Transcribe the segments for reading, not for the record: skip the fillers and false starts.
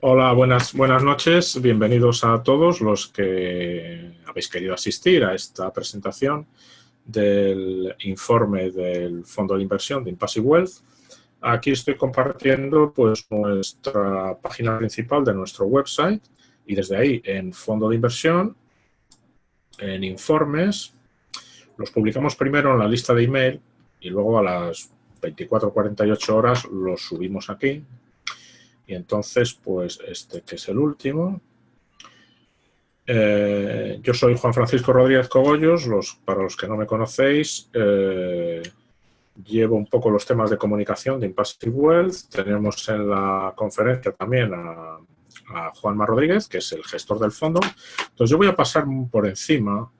Hola, buenas noches. Bienvenidos a todos los que habéis querido asistir a esta presentación del informe del Fondo de Inversión de Impassive Wealth. Aquí estoy compartiendo pues nuestra página principal de nuestro website y desde ahí en Fondo de Inversión, en informes, los publicamos primero en la lista de email y luego a las 24 o 48 horas los subimos aquí. Y entonces, pues este que es el último. Yo soy Juan Francisco Rodríguez Cogollos, para los que no me conocéis, llevo un poco los temas de comunicación de Impassive Wealth. Tenemos en la conferencia también a Juanma Rodríguez, que es el gestor del fondo. Entonces yo voy a pasar por encima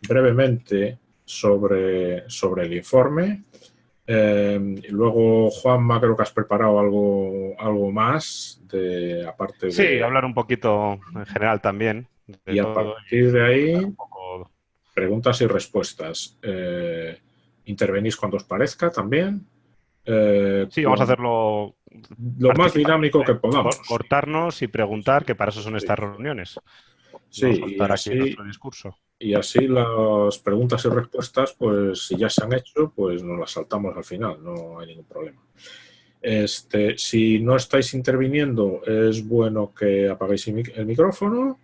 brevemente sobre el informe. Y luego, Juanma, creo que has preparado algo más, aparte Sí, de... hablar un poquito en general también de Y a todo partir de y contar ahí, un poco. preguntas y respuestas. Intervenís cuando os parezca también. Sí, vamos a hacerlo Lo más dinámico que participativamente, podamos. cortarnos y preguntar, que para eso son Sí, estas reuniones. No sí, soltar aquí nuestro discurso. y así las preguntas y respuestas, pues si ya se han hecho, pues nos las saltamos al final, no hay ningún problema. Si no estáis interviniendo, es bueno que apaguéis el micrófono.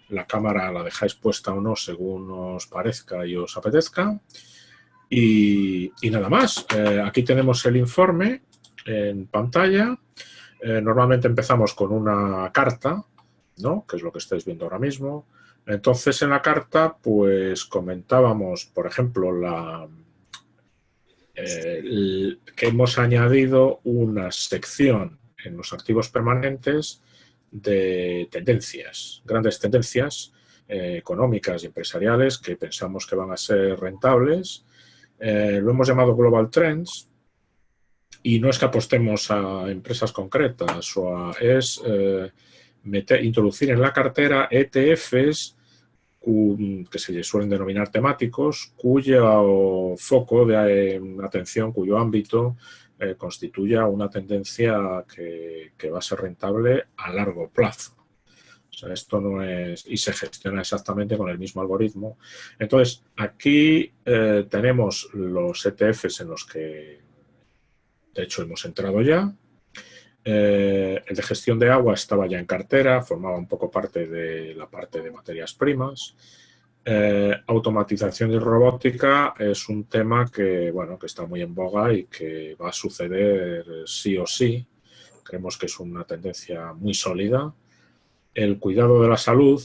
La cámara la dejáis puesta o no según os parezca y os apetezca. Y nada más. Aquí tenemos el informe en pantalla. Normalmente empezamos con una carta, ¿no? Que es lo que estáis viendo ahora mismo. Entonces, en la carta, pues comentábamos, por ejemplo, que hemos añadido una sección en los activos permanentes de tendencias, grandes tendencias económicas y empresariales que pensamos que van a ser rentables. Lo hemos llamado Global Trends y no es que apostemos a empresas concretas, es introducir en la cartera ETFs que se suelen denominar temáticos, cuyo foco de atención, cuyo ámbito constituya una tendencia que va a ser rentable a largo plazo. O sea, esto no es... y se gestiona exactamente con el mismo algoritmo. Entonces, aquí tenemos los ETFs en los que, de hecho, hemos entrado ya. El de gestión de agua estaba ya en cartera, formaba un poco parte de la parte de materias primas. Automatización y robótica es un tema que, bueno, que está muy en boga y que va a suceder sí o sí. Creemos que es una tendencia muy sólida. El cuidado de la salud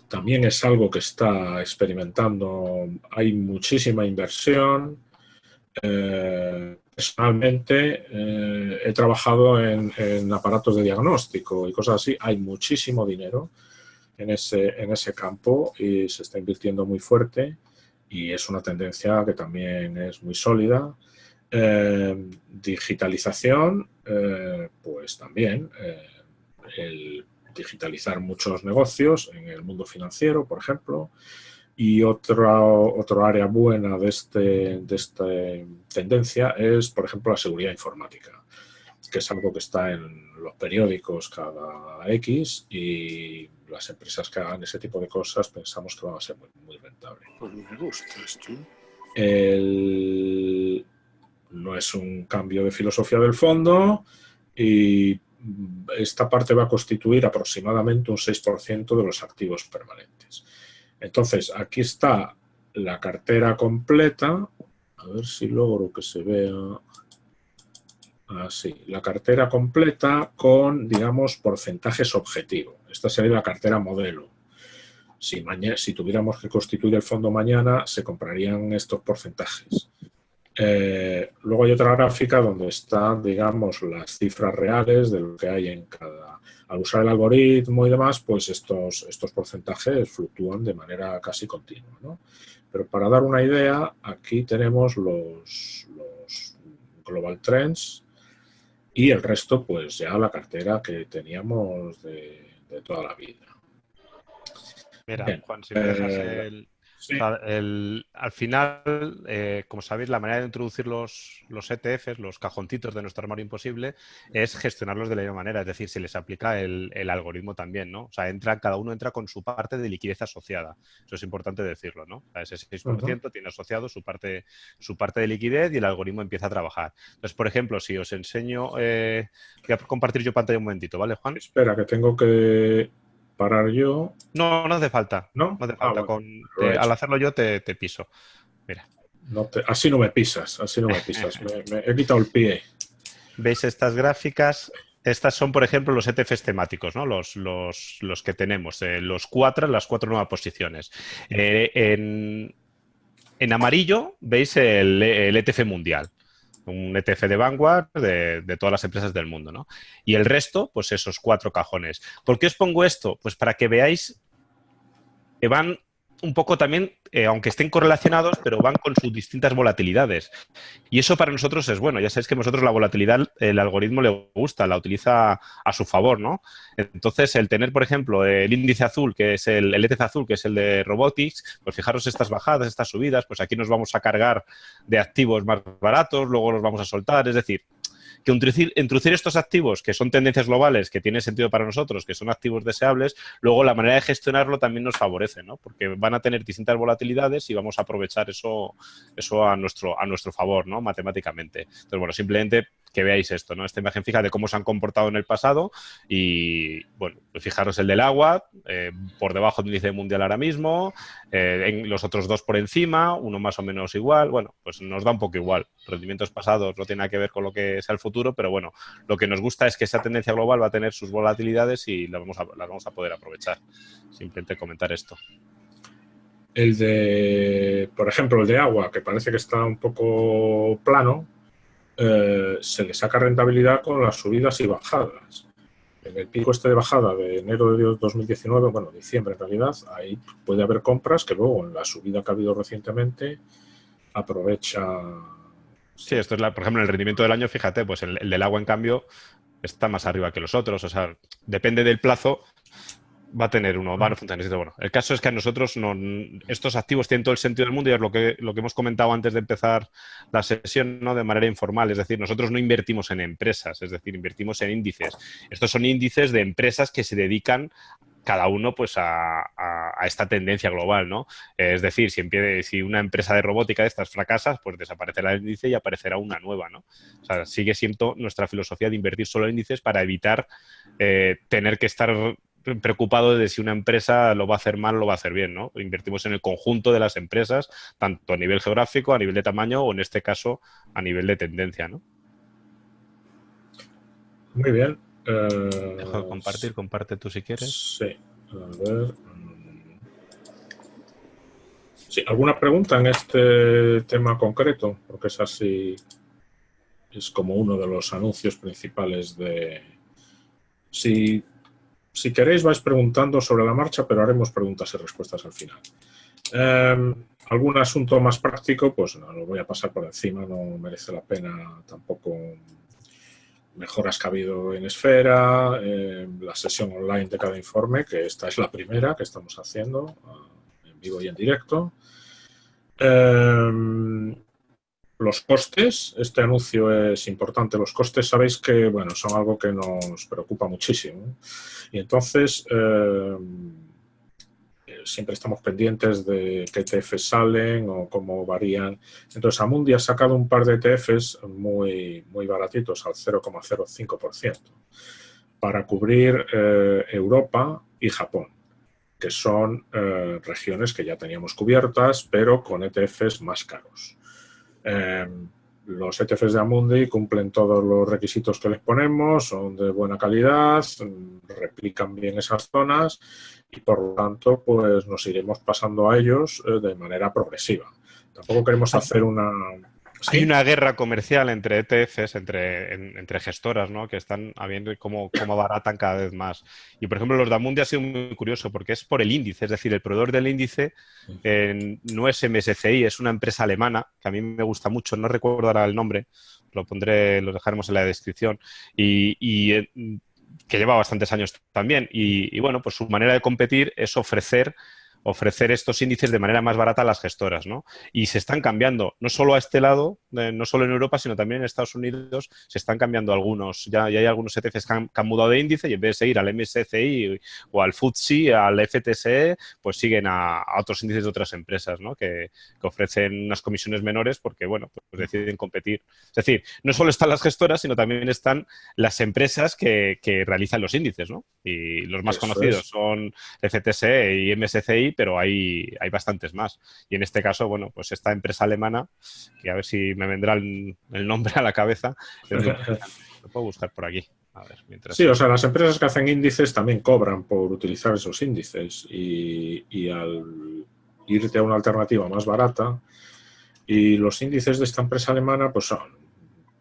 también es algo que está experimentando. Hay muchísima inversión. Personalmente he trabajado en aparatos de diagnóstico y cosas así. Hay muchísimo dinero en ese campo y se está invirtiendo muy fuerte y es una tendencia que también es muy sólida. Digitalización, pues también el digitalizar muchos negocios en el mundo financiero, por ejemplo. Y otro área buena de esta tendencia es, por ejemplo, la seguridad informática, que es algo que está en los periódicos cada X y las empresas que hagan ese tipo de cosas pensamos que van a ser muy, muy rentables. Pues me gusta esto. No es un cambio de filosofía del fondo y esta parte va a constituir aproximadamente un 6% de los activos permanentes. Entonces, aquí está la cartera completa. A ver si logro que se vea. Así, la cartera completa con, digamos, porcentajes objetivo. Esta sería la cartera modelo. Si tuviéramos que constituir el fondo mañana, se comprarían estos porcentajes. Luego hay otra gráfica donde están, digamos, las cifras reales de lo que hay en cada... Al usar el algoritmo y demás, pues estos porcentajes fluctúan de manera casi continua, ¿no? Pero para dar una idea, aquí tenemos los Global Trends y el resto, pues ya la cartera que teníamos de toda la vida. Mira, Bien. Juan, si me dejas Sí. O sea, al final, como sabéis, la manera de introducir los ETFs, los cajoncitos de nuestro armario imposible, es gestionarlos de la misma manera. Es decir, se les aplica el algoritmo también, ¿no? O sea, cada uno entra con su parte de liquidez asociada. Eso es importante decirlo, ¿no? O sea, ese 6% tiene asociado su parte de liquidez y el algoritmo empieza a trabajar. Entonces, por ejemplo, si os enseño... voy a compartir yo pantalla un momentito, ¿vale, Juan? Espera, que tengo que parar yo. No, no hace falta. ¿No? No hace Ah, falta. bueno, lo he Al hecho. hacerlo yo te piso. Mira. Así no me pisas, así no me pisas. Me he quitado el pie. ¿Veis estas gráficas? Estas son, por ejemplo, los ETFs temáticos, ¿no? Los que tenemos, las cuatro nuevas posiciones. En amarillo veis el ETF mundial, un ETF de Vanguard de todas las empresas del mundo, ¿no? Y el resto, pues esos 4 cajones. ¿Por qué os pongo esto? Pues para que veáis que van un poco también, aunque estén correlacionados, pero van con sus distintas volatilidades. Y eso para nosotros es bueno. Ya sabéis que a nosotros la volatilidad, el algoritmo le gusta, la utiliza a su favor, ¿no? Entonces, el tener, por ejemplo, el índice azul, que es el ETF azul, que es el de Robotics, pues fijaros estas bajadas, estas subidas, pues aquí nos vamos a cargar de activos más baratos, luego los vamos a soltar. Es decir, que introducir estos activos, que son tendencias globales, que tiene sentido para nosotros, que son activos deseables, luego la manera de gestionarlo también nos favorece, ¿no? Porque van a tener distintas volatilidades y vamos a aprovechar eso a nuestro favor, ¿no? Matemáticamente. Entonces, bueno, simplemente que veáis esto, ¿no? Esta imagen fija de cómo se han comportado en el pasado y, bueno, pues fijaros el del agua, por debajo del índice mundial ahora mismo, en los otros 2 por encima, uno más o menos igual, bueno, pues nos da un poco igual. Rendimientos pasados no tiene nada que ver con lo que sea el futuro, pero bueno, lo que nos gusta es que esa tendencia global va a tener sus volatilidades y las vamos a poder aprovechar. Simplemente comentar esto. Por ejemplo, el de agua, que parece que está un poco plano, se le saca rentabilidad con las subidas y bajadas. En el pico de bajada de enero de 2019, bueno, diciembre en realidad, ahí puede haber compras que luego en la subida que ha habido recientemente aprovecha. Sí, esto es, por ejemplo, el rendimiento del año, fíjate, pues el del agua, en cambio, está más arriba que los otros. O sea, depende del plazo, va a tener uno, van a funcionar. Bueno, el caso es que a nosotros estos activos tienen todo el sentido del mundo y es lo que hemos comentado antes de empezar la sesión, ¿no? De manera informal. Es decir, nosotros no invertimos en empresas, es decir, invertimos en índices. Estos son índices de empresas que se dedican cada uno pues a esta tendencia global, ¿no? Es decir, si una empresa de robótica de estas fracasas, pues desaparecerá el índice y aparecerá una nueva, ¿no? O sea, sigue siendo nuestra filosofía de invertir solo en índices para evitar tener que estar preocupado de si una empresa lo va a hacer mal o lo va a hacer bien, ¿no? Invertimos en el conjunto de las empresas, tanto a nivel geográfico, a nivel de tamaño o, en este caso, a nivel de tendencia, ¿no? Muy bien. Dejo de compartir, comparte tú si quieres. Sí, a ver. Sí, ¿alguna pregunta en este tema concreto? Porque es así, es como uno de los anuncios principales de... Si queréis vais preguntando sobre la marcha, pero haremos preguntas y respuestas al final. ¿Algún asunto más práctico? Pues no, lo voy a pasar por encima, no merece la pena tampoco. Mejoras que ha habido en Esfera, la sesión online de cada informe, que esta es la primera que estamos haciendo en vivo y en directo. Los costes, este anuncio es importante. Los costes sabéis que bueno, son algo que nos preocupa muchísimo. Y entonces siempre estamos pendientes de qué ETFs salen o cómo varían. Entonces Amundi ha sacado un par de ETFs muy, muy baratitos, al 0,05%, para cubrir Europa y Japón, que son regiones que ya teníamos cubiertas, pero con ETFs más caros. Los ETFs de Amundi cumplen todos los requisitos que les ponemos, son de buena calidad, replican bien esas zonas y por lo tanto pues nos iremos pasando a ellos de manera progresiva. Tampoco queremos hacer una... ¿Sí? Hay una guerra comercial entre ETFs, entre gestoras, ¿no? Que están viendo cómo abaratan cada vez más. Y, por ejemplo, los de Amundi ha sido muy curioso porque es por el índice. Es decir, el proveedor del índice no es MSCI, es una empresa alemana que a mí me gusta mucho. No recuerdo ahora el nombre. Lo dejaremos en la descripción. Y que lleva bastantes años también. Y, bueno, pues su manera de competir es ofrecer ofrecer estos índices de manera más barata a las gestoras, ¿no? Y se están cambiando, no solo a este lado, no solo en Europa, sino también en Estados Unidos, se están cambiando algunos. Ya hay algunos ETFs que han mudado de índice y en vez de seguir al MSCI o al FTSE, al FTSE, pues siguen a otros índices de otras empresas, ¿no? Que ofrecen unas comisiones menores porque, bueno, pues deciden competir. Es decir, no solo están las gestoras, sino también están las empresas que realizan los índices, ¿no? Y los más conocidos son FTSE y MSCI, pero hay bastantes más. Y en este caso, bueno, pues esta empresa alemana, que a ver si me vendrá el nombre a la cabeza, lo puedo buscar por aquí. A ver, sí, o sea, las empresas que hacen índices también cobran por utilizar esos índices y al irte a una alternativa más barata, y los índices de esta empresa alemana pues son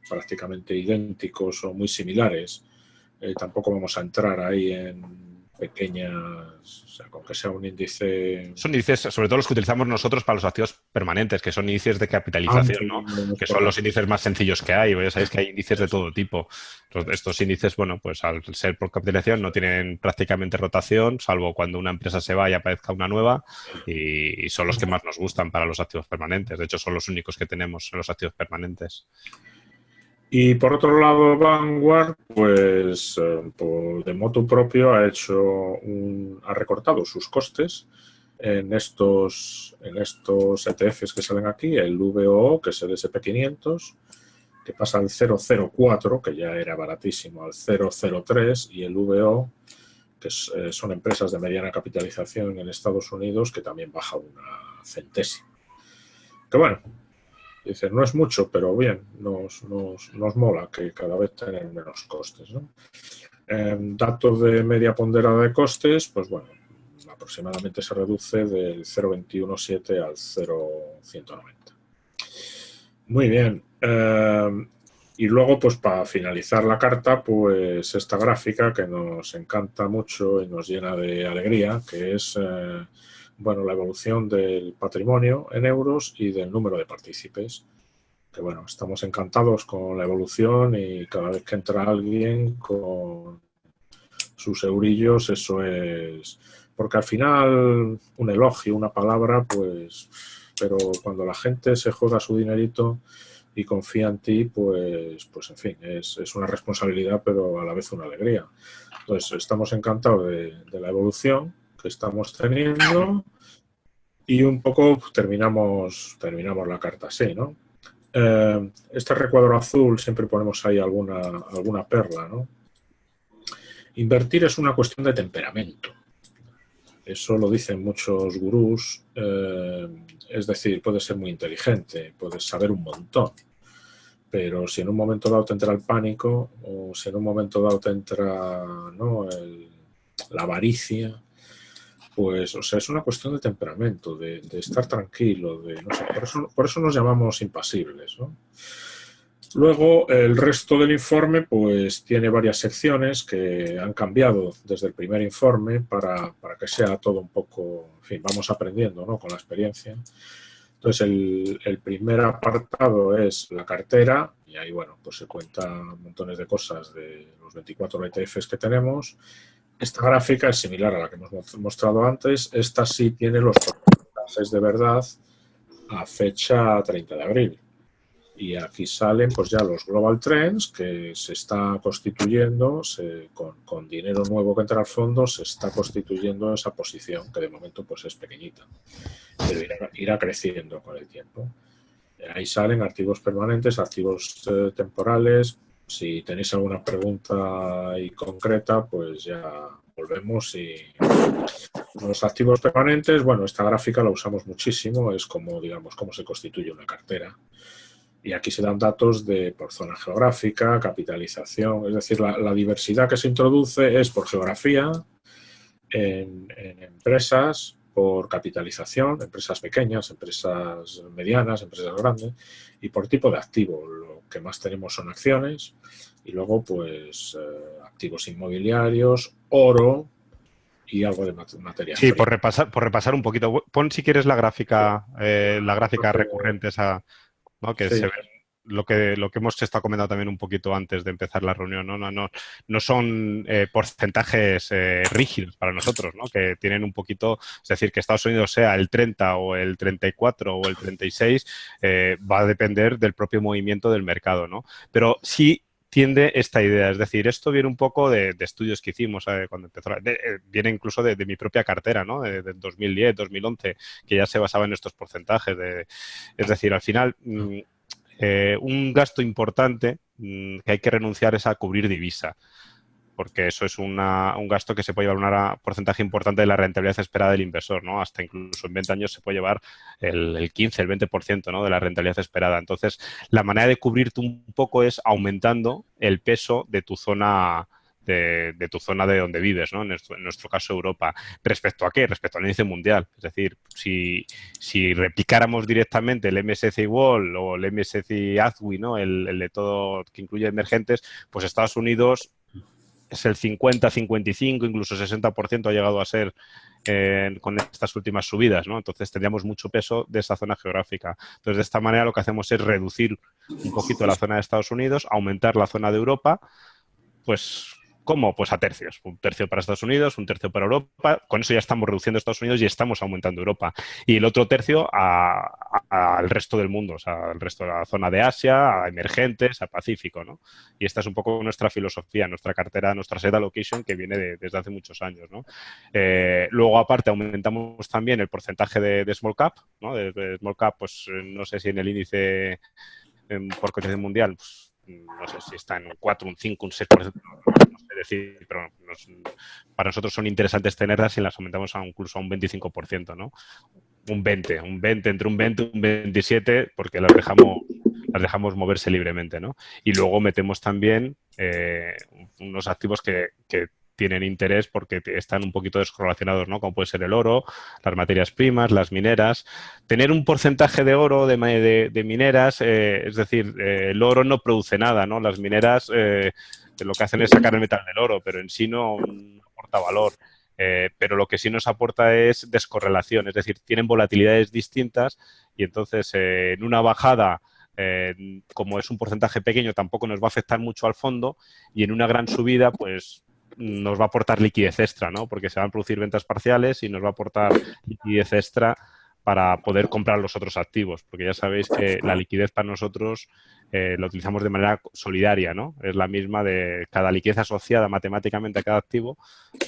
prácticamente idénticos o muy similares. Tampoco vamos a entrar ahí en pequeñas, o sea, con que sea un índice... Son índices, sobre todo los que utilizamos nosotros para los activos permanentes, que son índices de capitalización, ¿no? Que son los índices más sencillos que hay. Ya sabéis que hay índices de todo tipo. Estos índices, bueno, pues al ser por capitalización no tienen prácticamente rotación, salvo cuando una empresa se va y aparezca una nueva, y son los que más nos gustan para los activos permanentes. De hecho, son los únicos que tenemos en los activos permanentes. Y por otro lado, Vanguard, pues de motu propio ha recortado sus costes en estos ETFs que salen aquí, el VOO, que es el SP500, que pasa al 004, que ya era baratísimo, al 003, y el VO, que son empresas de mediana capitalización en Estados Unidos, que también baja una centésima. Que bueno, dice, no es mucho, pero bien, nos mola que cada vez tienen menos costes, ¿no? Datos de media ponderada de costes, pues bueno, aproximadamente se reduce del 0,217 al 0,190. Muy bien. Y luego, pues para finalizar la carta, pues esta gráfica que nos encanta mucho y nos llena de alegría, que es... bueno, la evolución del patrimonio en euros y del número de partícipes. Que bueno, estamos encantados con la evolución y cada vez que entra alguien con sus eurillos, eso es... Porque al final un elogio, una palabra, pues... Pero cuando la gente se juega su dinerito y confía en ti, pues en fin, es una responsabilidad, pero a la vez una alegría. Entonces, estamos encantados de la evolución que estamos teniendo y un poco terminamos la carta así, ¿no? Este recuadro azul siempre ponemos ahí alguna perla, ¿no? Invertir es una cuestión de temperamento. Eso lo dicen muchos gurús. Es decir, puedes ser muy inteligente, puedes saber un montón, pero si en un momento dado te entra el pánico o si en un momento dado te entra, ¿no?, la avaricia, pues, o sea, es una cuestión de temperamento, de estar tranquilo, no sé, por eso nos llamamos impasibles, ¿no? Luego, el resto del informe, pues, tiene varias secciones que han cambiado desde el primer informe para que sea todo un poco, en fin, vamos aprendiendo, ¿no?, con la experiencia. Entonces, el primer apartado es la cartera, y ahí, bueno, pues se cuentan montones de cosas de los 24 ETFs que tenemos. Esta gráfica es similar a la que hemos mostrado antes. Esta sí tiene los porcentajes de verdad a fecha 30 de abril. Y aquí salen pues ya los Global Trends, que se está constituyendo, con dinero nuevo que entra al fondo, se está constituyendo esa posición, que de momento pues es pequeñita, pero irá creciendo con el tiempo. Ahí salen activos permanentes, activos temporales. Si tenéis alguna pregunta y concreta, pues ya volvemos. Y los activos permanentes, bueno, esta gráfica la usamos muchísimo, es como, digamos, cómo se constituye una cartera. Y aquí se dan datos por zona geográfica, capitalización, es decir, la diversidad que se introduce es por geografía, en empresas, por capitalización, empresas pequeñas, empresas medianas, empresas grandes, y por tipo de activo. Lo que más tenemos son acciones y luego pues activos inmobiliarios, oro y algo de materia. Sí, por repasar un poquito. Pon si quieres la gráfica recurrente esa, ¿no? Que sí, se ven lo que hemos estado comentando también un poquito antes de empezar la reunión, no son porcentajes rígidos para nosotros, ¿no? Que tienen un poquito, es decir, que Estados Unidos sea el 30 o el 34 o el 36, va a depender del propio movimiento del mercado, ¿no? Pero sí tiende esta idea, es decir, esto viene un poco de estudios que hicimos cuando empezó, viene incluso de mi propia cartera, ¿no? De 2010, 2011, que ya se basaba en estos porcentajes. Es decir, al final, un gasto importante que hay que renunciar es a cubrir divisa, porque eso es un gasto que se puede llevar un porcentaje importante de la rentabilidad esperada del inversor, ¿no? Hasta incluso en 20 años se puede llevar el 15, el 20%, ¿no? De la rentabilidad esperada. Entonces, la manera de cubrirte un poco es aumentando el peso de tu zona de tu zona de donde vives, ¿no? En nuestro caso, Europa. ¿Respecto a qué? Respecto al índice mundial. Es decir, si replicáramos directamente el MSCI World o el MSCI ACWI, ¿no? El de todo que incluye emergentes, pues Estados Unidos es el 50, 55, incluso 60% ha llegado a ser con estas últimas subidas, ¿no? Entonces tendríamos mucho peso de esa zona geográfica. Entonces, de esta manera lo que hacemos es reducir un poquito la zona de Estados Unidos, aumentar la zona de Europa, pues ¿cómo? Pues a tercios. Un tercio para Estados Unidos, un tercio para Europa. Con eso ya estamos reduciendo Estados Unidos y estamos aumentando Europa. Y el otro tercio al resto del mundo, o sea, al resto de la zona de Asia, a emergentes, a Pacífico, ¿no? Y esta es un poco nuestra filosofía, nuestra cartera, nuestra asset allocation que viene desde hace muchos años, ¿no? Luego, aparte, aumentamos también el porcentaje de small cap, ¿no? De small cap, pues no sé si en el índice por cotización mundial, pues, no sé si está en un 4, un 5, un 6%, no sé decir, pero para nosotros son interesantes tenerlas y las aumentamos incluso a un 25%, ¿no? Un 20, entre un 20 y un 27, porque las dejamos moverse libremente, ¿no? Y luego metemos también unos activos que tienen interés porque están un poquito descorrelacionados, ¿no? Como puede ser el oro, las materias primas, las mineras. Tener un porcentaje de oro, de mineras, es decir, el oro no produce nada, ¿no? Las mineras lo que hacen es sacar el metal del oro, pero en sí no aporta valor. Pero lo que sí nos aporta es descorrelación, es decir, tienen volatilidades distintas y entonces en una bajada, como es un porcentaje pequeño, tampoco nos va a afectar mucho al fondo y en una gran subida, pues nos va a aportar liquidez extra, ¿no? Porque se van a producir ventas parciales y nos va a aportar liquidez extra para poder comprar los otros activos, porque ya sabéis que la liquidez para nosotros la utilizamos de manera solidaria, ¿no? Es la misma de cada liquidez asociada matemáticamente a cada activo,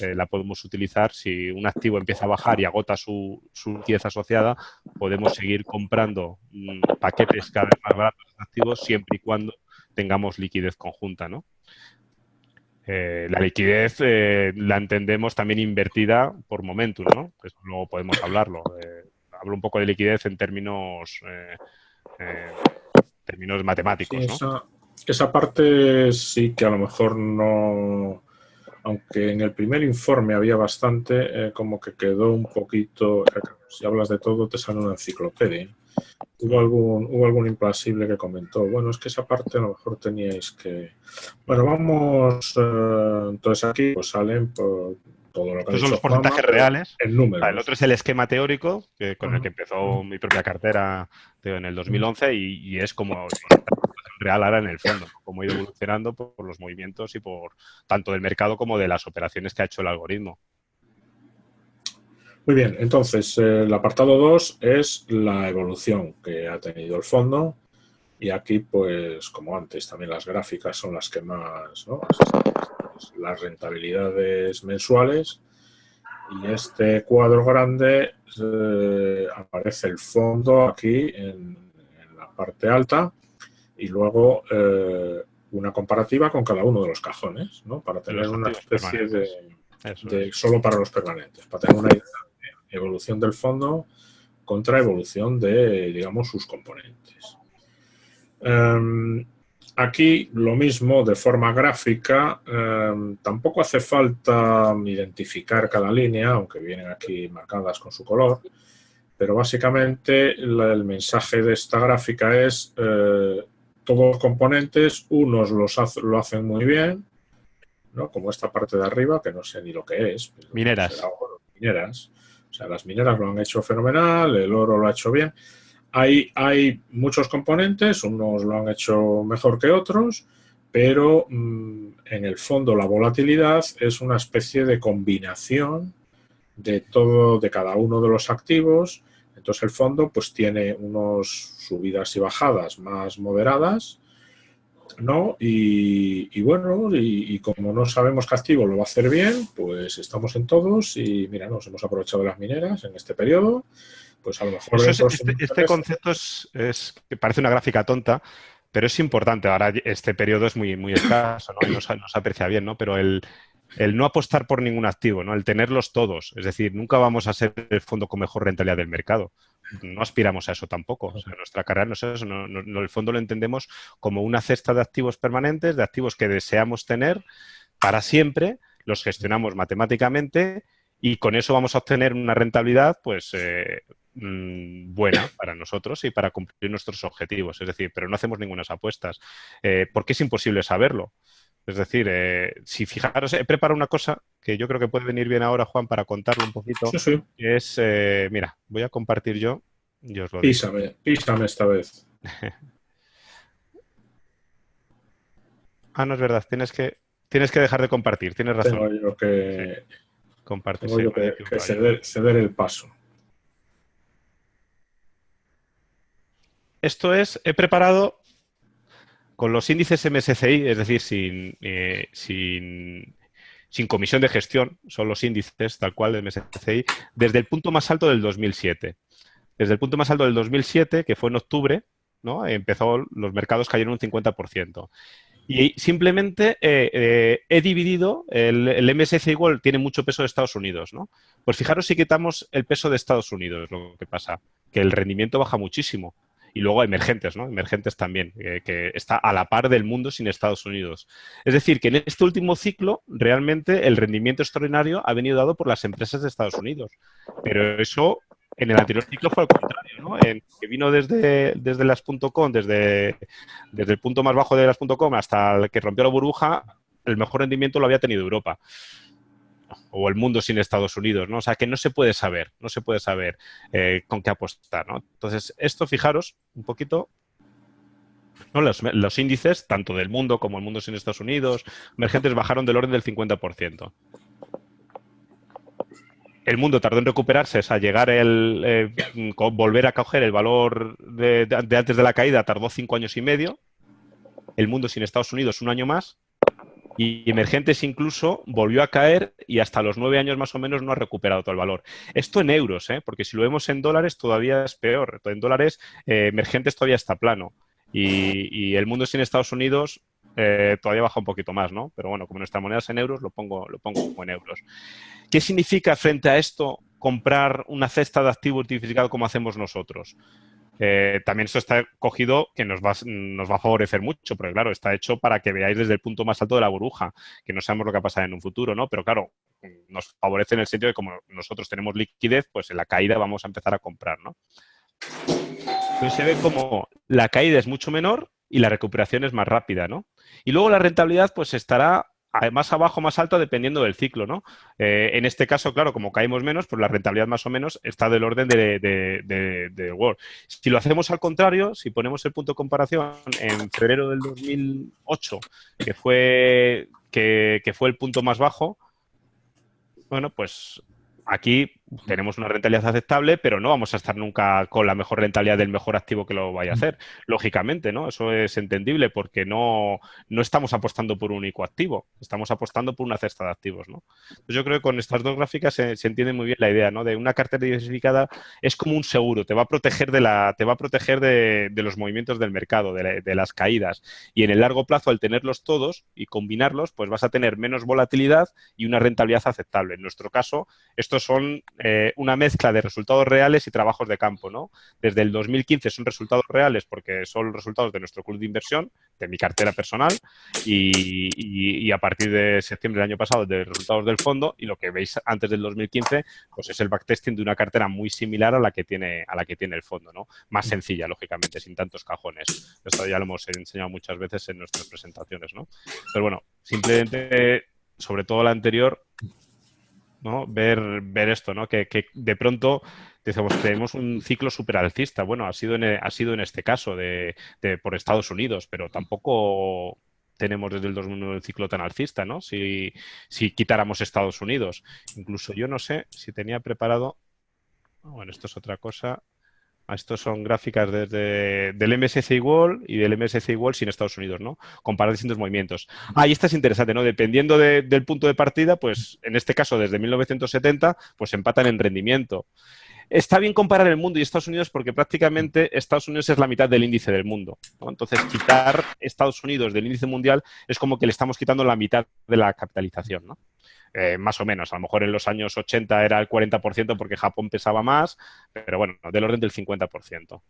la podemos utilizar. Si un activo empieza a bajar y agota su liquidez asociada, podemos seguir comprando paquetes cada vez más baratos de activos siempre y cuando tengamos liquidez conjunta, ¿no? La liquidez la entendemos también invertida por momentum, ¿no? Pues luego podemos hablarlo. Hablo un poco de liquidez en términos matemáticos, Sí, ¿no? esa parte sí que a lo mejor no, aunque en el primer informe había bastante, como que quedó un poquito, si hablas de todo te sale una enciclopedia. Hubo algún impasible que comentó, bueno, es que esa parte a lo mejor teníais que... Bueno, vamos, entonces aquí pues salen por todo lo que ha Estos son dicho los Juanma, porcentajes pero reales. en El números. otro es el esquema teórico con el que empezó mi propia cartera en el 2011 y es como real ahora en el fondo, ¿no? Cómo ha ido evolucionando por los movimientos y por tanto del mercado como de las operaciones que ha hecho el algoritmo. Muy bien, entonces el apartado 2 es la evolución que ha tenido el fondo y aquí pues como antes también las gráficas son las que más, ¿no? Las rentabilidades mensuales y este cuadro grande aparece el fondo aquí en la parte alta y luego una comparativa con cada uno de los cajones, ¿no? Para tener Los una activos especie permanentes. solo para los permanentes, para tener una idea de evolución del fondo contra evolución de, digamos, sus componentes. Aquí lo mismo de forma gráfica, tampoco hace falta identificar cada línea, aunque vienen aquí marcadas con su color, pero básicamente el mensaje de esta gráfica es todos los componentes, unos lo hacen muy bien, ¿no? Como esta parte de arriba, que no sé ni lo que es, pero Mineras. será oro, mineras. O sea, las mineras lo han hecho fenomenal, el oro lo ha hecho bien. Hay muchos componentes, unos lo han hecho mejor que otros, pero en el fondo la volatilidad es una especie de combinación de todo, de cada uno de los activos. Entonces el fondo pues tiene unos subidas y bajadas más moderadas, ¿no? Y bueno, y como no sabemos qué activo lo va a hacer bien, pues estamos en todos y mira, nos hemos aprovechado de las mineras en este periodo, pues a lo mejor Eso el es, próximo este trimestre. concepto que parece una gráfica tonta, pero es importante. Ahora este periodo es muy, muy escaso, ¿no? Y no se aprecia bien, ¿no? Pero el no apostar por ningún activo, ¿no? El tenerlos todos. Es decir, nunca vamos a ser el fondo con mejor rentabilidad del mercado. No aspiramos a eso tampoco. O sea, nuestra carrera no es eso. El fondo lo entendemos como una cesta de activos permanentes, de activos que deseamos tener para siempre, los gestionamos matemáticamente y con eso vamos a obtener una rentabilidad, pues, buena para nosotros y para cumplir nuestros objetivos. Es decir, pero no hacemos ninguna apuestas, porque es imposible saberlo. Es decir, si fijaros, he preparado una cosa que yo creo que puede venir bien ahora, Juan, para contarlo un poquito, Sí, sí. que es, mira, voy a compartir yo y os lo digo. Písame esta vez. Ah, no es verdad, tienes que dejar de compartir, tienes razón. Tengo yo Sí, que, comparte, tengo sí, yo me he que equivocado yo. ceder el paso. Esto es, he preparado con los índices MSCI, es decir, sin comisión de gestión, son los índices tal cual del MSCI, desde el punto más alto del 2007. Desde el punto más alto del 2007, que fue en octubre, ¿no? Los mercados cayeron un 50%. Y simplemente he dividido, el MSCI World tiene mucho peso de Estados Unidos, ¿no? Pues fijaros si quitamos el peso de Estados Unidos, lo que pasa, que el rendimiento baja muchísimo. Y luego emergentes, ¿no? Emergentes también, que está a la par del mundo sin Estados Unidos. Es decir, que en este último ciclo realmente el rendimiento extraordinario ha venido dado por las empresas de Estados Unidos. Pero eso en el anterior ciclo fue al contrario, ¿no? Que vino desde las .com, desde el punto más bajo de las .com hasta el que rompió la burbuja, el mejor rendimiento lo había tenido Europa o el mundo sin Estados Unidos, ¿no? O sea, que no se puede saber, con qué apostar, ¿no? Entonces, esto, fijaros un poquito, ¿no? Los índices, tanto del mundo como el mundo sin Estados Unidos, emergentes, bajaron del orden del 50%. El mundo tardó en recuperarse, o sea, volver a coger el valor de antes de la caída, tardó 5 años y medio. El mundo sin Estados Unidos, un año más. Y emergentes incluso volvió a caer y hasta los 9 años más o menos no ha recuperado todo el valor. Esto en euros, porque si lo vemos en dólares todavía es peor. En dólares, emergentes todavía está plano. Y el mundo sin Estados Unidos todavía baja un poquito más, ¿no? Pero bueno, como nuestra moneda es en euros, lo pongo como en euros. ¿Qué significa frente a esto comprar una cesta de activo diversificado como hacemos nosotros? También esto está cogido que nos va a favorecer mucho, porque claro, está hecho para que veáis desde el punto más alto de la burbuja, que no sabemos lo que va a pasar en un futuro, ¿no? Pero claro, nos favorece en el sentido de que como nosotros tenemos liquidez, pues en la caída vamos a empezar a comprar, ¿no? Entonces se ve como la caída es mucho menor y la recuperación es más rápida, ¿no? Y luego la rentabilidad pues estará más abajo, más alto, dependiendo del ciclo, ¿no? En este caso, claro, como caímos menos, pues la rentabilidad más o menos está del orden de World. Si lo hacemos al contrario, si ponemos el punto de comparación en febrero del 2008, que fue el punto más bajo, bueno, pues aquí tenemos una rentabilidad aceptable, pero no vamos a estar nunca con la mejor rentabilidad del mejor activo que lo vaya a hacer. Lógicamente, ¿no? Eso es entendible porque no estamos apostando por un único activo, estamos apostando por una cesta de activos, ¿no? Pues yo creo que con estas dos gráficas se entiende muy bien la idea, ¿no? De una cartera diversificada es como un seguro, te va a proteger de los movimientos del mercado, de las caídas. Y en el largo plazo, al tenerlos todos y combinarlos, pues vas a tener menos volatilidad y una rentabilidad aceptable. En nuestro caso, estos son una mezcla de resultados reales y trabajos de campo, ¿no? Desde el 2015 son resultados reales porque son resultados de nuestro club de inversión, de mi cartera personal, y a partir de septiembre del año pasado de resultados del fondo, y lo que veis antes del 2015 pues es el backtesting de una cartera muy similar a la que tiene el fondo, ¿no? Más sencilla, lógicamente, sin tantos cajones. Esto ya lo hemos enseñado muchas veces en nuestras presentaciones, ¿no? Pero bueno, simplemente, sobre todo la anterior, ¿no? Ver esto, ¿no? Que de pronto decimos, tenemos un ciclo súper alcista. Bueno, ha sido en este caso por Estados Unidos, pero tampoco tenemos desde el 2009 un ciclo tan alcista, ¿no? Si quitáramos Estados Unidos. Incluso yo no sé si tenía preparado... Bueno, esto es otra cosa. Estos son gráficas del MSCI World y del MSCI World sin Estados Unidos, ¿no? Comparar distintos movimientos. Y esta es interesante, ¿no? Dependiendo del punto de partida, pues en este caso desde 1970, pues empatan en rendimiento. Está bien comparar el mundo y Estados Unidos porque prácticamente Estados Unidos es la mitad del índice del mundo, ¿no? Entonces, quitar Estados Unidos del índice mundial es como que le estamos quitando la mitad de la capitalización, ¿no? Más o menos. A lo mejor en los años 80 era el 40% porque Japón pesaba más, pero bueno, del orden del 50%.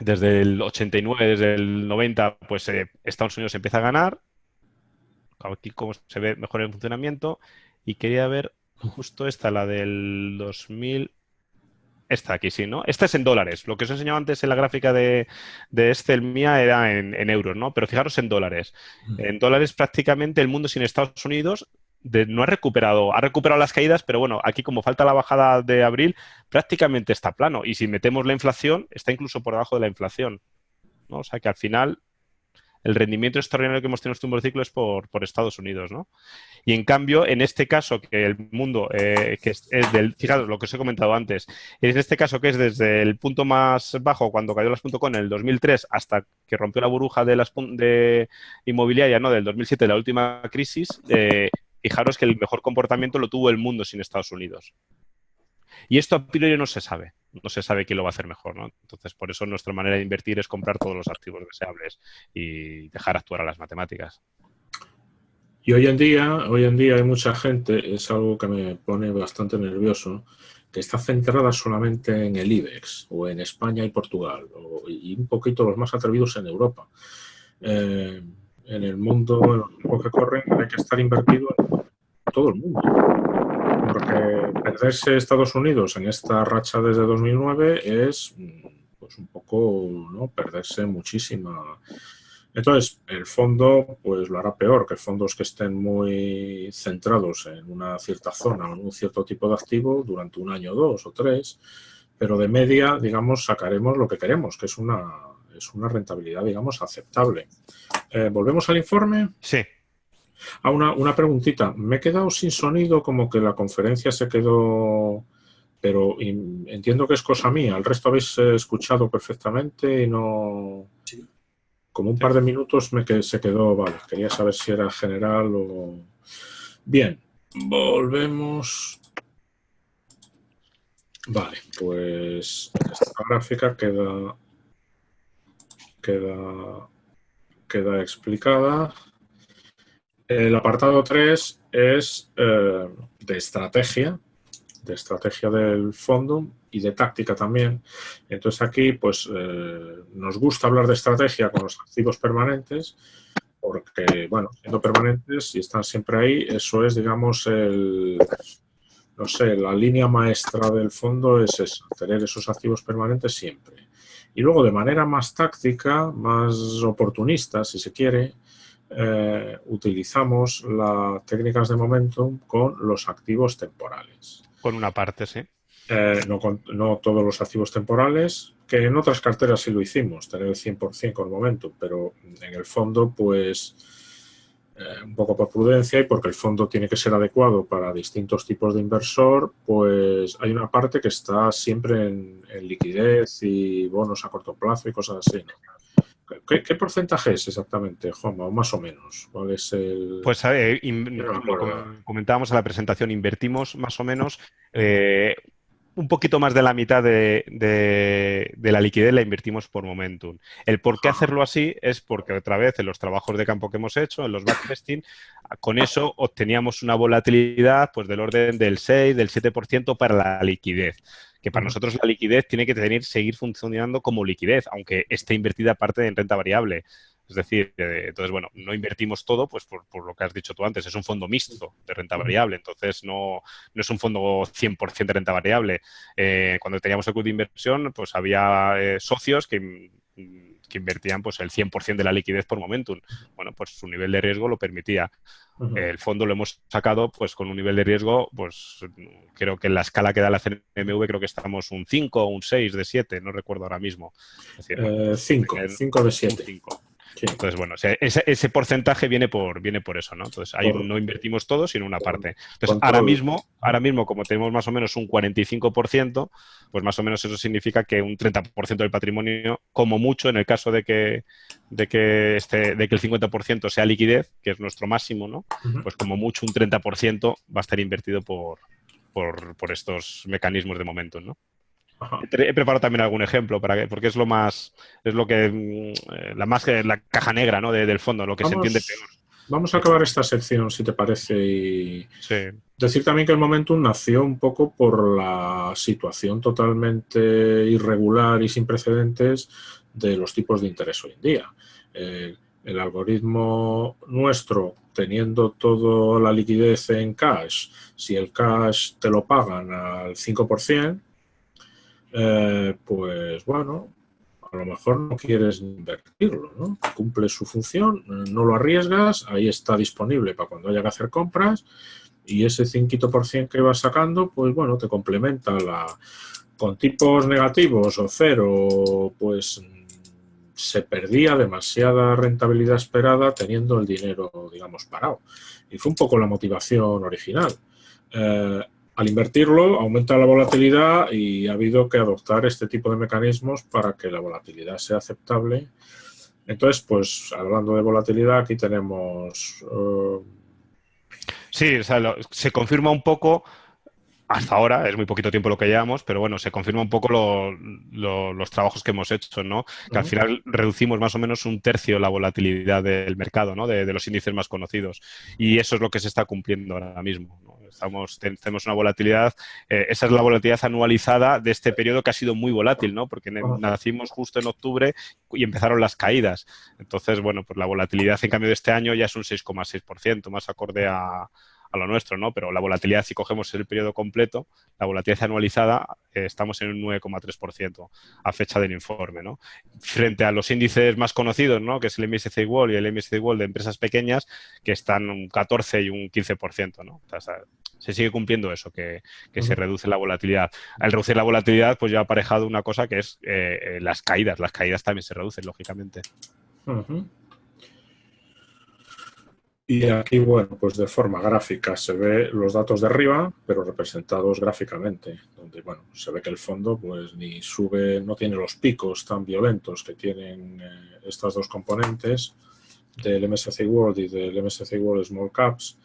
Desde el 89, desde el 90, pues Estados Unidos empieza a ganar. Aquí como se ve mejor el funcionamiento. Y quería ver justo esta, la del 2000. Esta aquí sí, ¿no? Esta es en dólares. Lo que os he enseñado antes en la gráfica de Excel mía era en euros, ¿no? Pero fijaros en dólares. En dólares prácticamente el mundo sin Estados Unidos no ha recuperado las caídas, pero bueno, aquí como falta la bajada de abril, prácticamente está plano. Y si metemos la inflación, está incluso por debajo de la inflación, ¿no? O sea que al final el rendimiento extraordinario que hemos tenido en este último ciclo es por Estados Unidos, ¿no? Y en cambio, en este caso, que el mundo, que es fijaros lo que os he comentado antes, en este caso que es desde el punto más bajo, cuando cayó las .com en el 2003, hasta que rompió la burbuja de inmobiliaria, ¿no? Del 2007, la última crisis, fijaros que el mejor comportamiento lo tuvo el mundo sin Estados Unidos. Y esto a priori no se sabe quién lo va a hacer mejor, ¿no? Entonces, por eso nuestra manera de invertir es comprar todos los activos deseables y dejar actuar a las matemáticas. Y hoy en día hay mucha gente, es algo que me pone bastante nervioso, que está centrada solamente en el IBEX o en España y Portugal y un poquito los más atrevidos en Europa. En el mundo, en los tiempos que corren, hay que estar invertido en todo el mundo. Porque perderse Estados Unidos en esta racha desde 2009 es pues un poco, ¿no? Perderse muchísima. Entonces, el fondo pues lo hará peor que fondos que estén muy centrados en una cierta zona o en un cierto tipo de activo durante un año, 2 o 3, pero de media, digamos, sacaremos lo que queremos, que es una rentabilidad, digamos, aceptable. ¿Volvemos al informe? Sí. Una preguntita. Me he quedado sin sonido, como que la conferencia se quedó, pero entiendo que es cosa mía. El resto habéis escuchado perfectamente y no... Sí. Como un par de minutos se quedó, vale. Quería saber si era general o... Bien, volvemos. Vale, pues esta gráfica queda explicada. El apartado 3 es de estrategia del fondo y de táctica también. Entonces aquí pues nos gusta hablar de estrategia con los activos permanentes porque, bueno, siendo permanentes y están siempre ahí, eso es, digamos, no sé, la línea maestra del fondo es esa, tener esos activos permanentes siempre. Y luego de manera más táctica, más oportunista, si se quiere, utilizamos las técnicas de momentum con los activos temporales. Con una parte, sí. No todos los activos temporales, que en otras carteras sí lo hicimos, tener el 100% con momentum, pero en el fondo, pues, un poco por prudencia y porque el fondo tiene que ser adecuado para distintos tipos de inversor, pues hay una parte que está siempre en liquidez y bonos a corto plazo y cosas así, ¿no? ¿Qué porcentaje es exactamente, Joma? O más o menos. ¿Cuál es el...? Pues comentábamos en la presentación, invertimos más o menos un poquito más de la mitad de la liquidez la invertimos por momentum. El por qué hacerlo así es porque otra vez en los trabajos de campo que hemos hecho, en los backtesting, con eso obteníamos una volatilidad pues del orden del 6, del 7% para la liquidez. Que para nosotros la liquidez tiene que seguir funcionando como liquidez, aunque esté invertida parte en renta variable. Es decir, entonces, bueno, no invertimos todo, pues por lo que has dicho tú antes, es un fondo mixto de renta variable, entonces no es un fondo 100% de renta variable. Cuando teníamos el club de inversión, pues había socios que que invertían pues el 100% de la liquidez por momentum. Bueno, pues su nivel de riesgo lo permitía. El fondo lo hemos sacado pues con un nivel de riesgo, pues creo que en la escala que da la CNMV creo que estamos un 5 o un 6 de 7, no recuerdo ahora mismo. Es decir, bueno, 5 de 7. un 5. Sí. Entonces, bueno, ese porcentaje viene por eso, ¿no? Entonces, ahí no invertimos todo, sino una parte. Entonces, ahora mismo, como tenemos más o menos un 45%, pues más o menos eso significa que un 30% del patrimonio, como mucho, en el caso de que el 50% sea liquidez, que es nuestro máximo, ¿no? Pues como mucho un 30% va a estar invertido por estos mecanismos de momento, ¿no? He preparado también algún ejemplo porque es la caja negra, ¿no? del fondo, lo que se entiende peor. Vamos a acabar esta sección, si te parece, y sí. Decir también que el Momentum nació un poco por la situación totalmente irregular y sin precedentes de los tipos de interés hoy en día. El algoritmo nuestro, teniendo toda la liquidez en cash, si el cash te lo pagan al 5%, pues bueno, a lo mejor no quieres invertirlo, ¿no? Cumple su función, no lo arriesgas, ahí está disponible para cuando haya que hacer compras y ese 5% que vas sacando, pues bueno, te complementa con tipos negativos o cero, pues se perdía demasiada rentabilidad esperada teniendo el dinero, digamos, parado. Y fue un poco la motivación original. Al invertirlo aumenta la volatilidad y ha habido que adoptar este tipo de mecanismos para que la volatilidad sea aceptable. Entonces, pues hablando de volatilidad, aquí tenemos... Sí, o sea, se confirma un poco, hasta ahora, es muy poquito tiempo lo que llevamos, pero bueno, se confirma un poco los trabajos que hemos hecho, ¿no? Que al final reducimos más o menos un tercio la volatilidad del mercado, ¿no? De los índices más conocidos. Y eso es lo que se está cumpliendo ahora mismo, ¿no? Tenemos una volatilidad, esa es la volatilidad anualizada de este periodo que ha sido muy volátil, ¿no? Porque nacimos justo en octubre y empezaron las caídas. Entonces, bueno, pues la volatilidad en cambio de este año ya es un 6,6%, más acorde a lo nuestro, ¿no? Pero la volatilidad, si cogemos el periodo completo, la volatilidad anualizada, estamos en un 9,3% a fecha del informe, ¿no? Frente a los índices más conocidos, ¿no? Que es el MSCI World y el MSCI World de empresas pequeñas, que están un 14 y un 15%, ¿no? O sea, se sigue cumpliendo eso, que se reduce la volatilidad. Al reducir la volatilidad, pues ya ha aparejado una cosa que es las caídas. Las caídas también se reducen, lógicamente. Y aquí, bueno, pues de forma gráfica se ve los datos de arriba, pero representados gráficamente, donde, bueno, se ve que el fondo pues ni sube, no tiene los picos tan violentos que tienen estas dos componentes del MSCI World y del MSCI World Small Caps.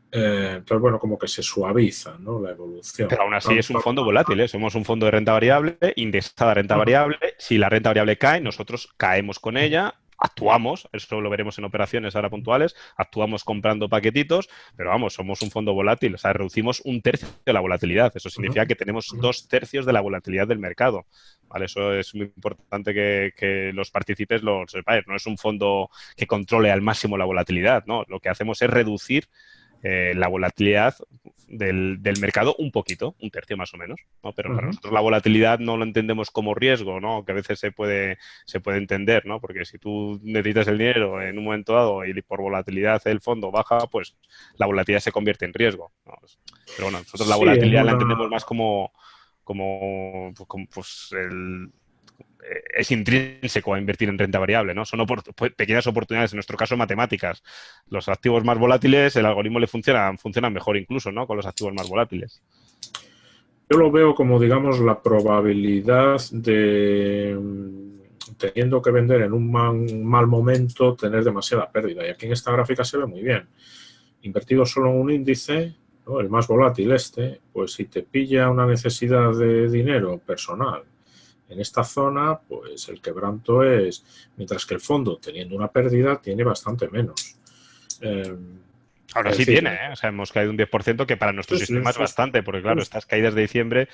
Entonces, bueno, como que se suaviza, ¿no?, la evolución. Pero aún así es un fondo volátil, ¿eh? Somos un fondo de renta variable, indexada a renta variable. Si la renta variable cae, nosotros caemos con ella, actuamos, eso lo veremos en operaciones ahora puntuales, actuamos comprando paquetitos, pero vamos, somos un fondo volátil, o sea, reducimos un tercio de la volatilidad. Eso significa que tenemos 2/3 de la volatilidad del mercado, ¿vale? Eso es muy importante que los partícipes lo sepáis. No es un fondo que controle al máximo la volatilidad, ¿no? Lo que hacemos es reducir la volatilidad del mercado un poquito, un tercio más o menos, ¿no? Pero para nosotros la volatilidad no lo entendemos como riesgo, ¿no? Que a veces se puede entender, ¿no? Porque si tú necesitas el dinero en un momento dado y por volatilidad el fondo baja, pues la volatilidad se convierte en riesgo, ¿no? Pero bueno, nosotros la volatilidad la entendemos más como es intrínseco a invertir en renta variable, ¿no? Son pequeñas oportunidades, en nuestro caso matemáticas. Los activos más volátiles, el algoritmo le funcionan mejor incluso, ¿no? Con los activos más volátiles. Yo lo veo como, digamos, la probabilidad de, teniendo que vender en un mal momento, tener demasiada pérdida. Y aquí en esta gráfica se ve muy bien. Invertido solo en un índice, ¿no?, el más volátil pues si te pilla una necesidad de dinero personal en esta zona, pues el quebranto es, mientras que el fondo, teniendo una pérdida, tiene bastante menos. Ahora sí tiene, ¿eh? O sea, hemos caído un 10%, que para nuestro sistema es bastante, porque claro, estas caídas de diciembre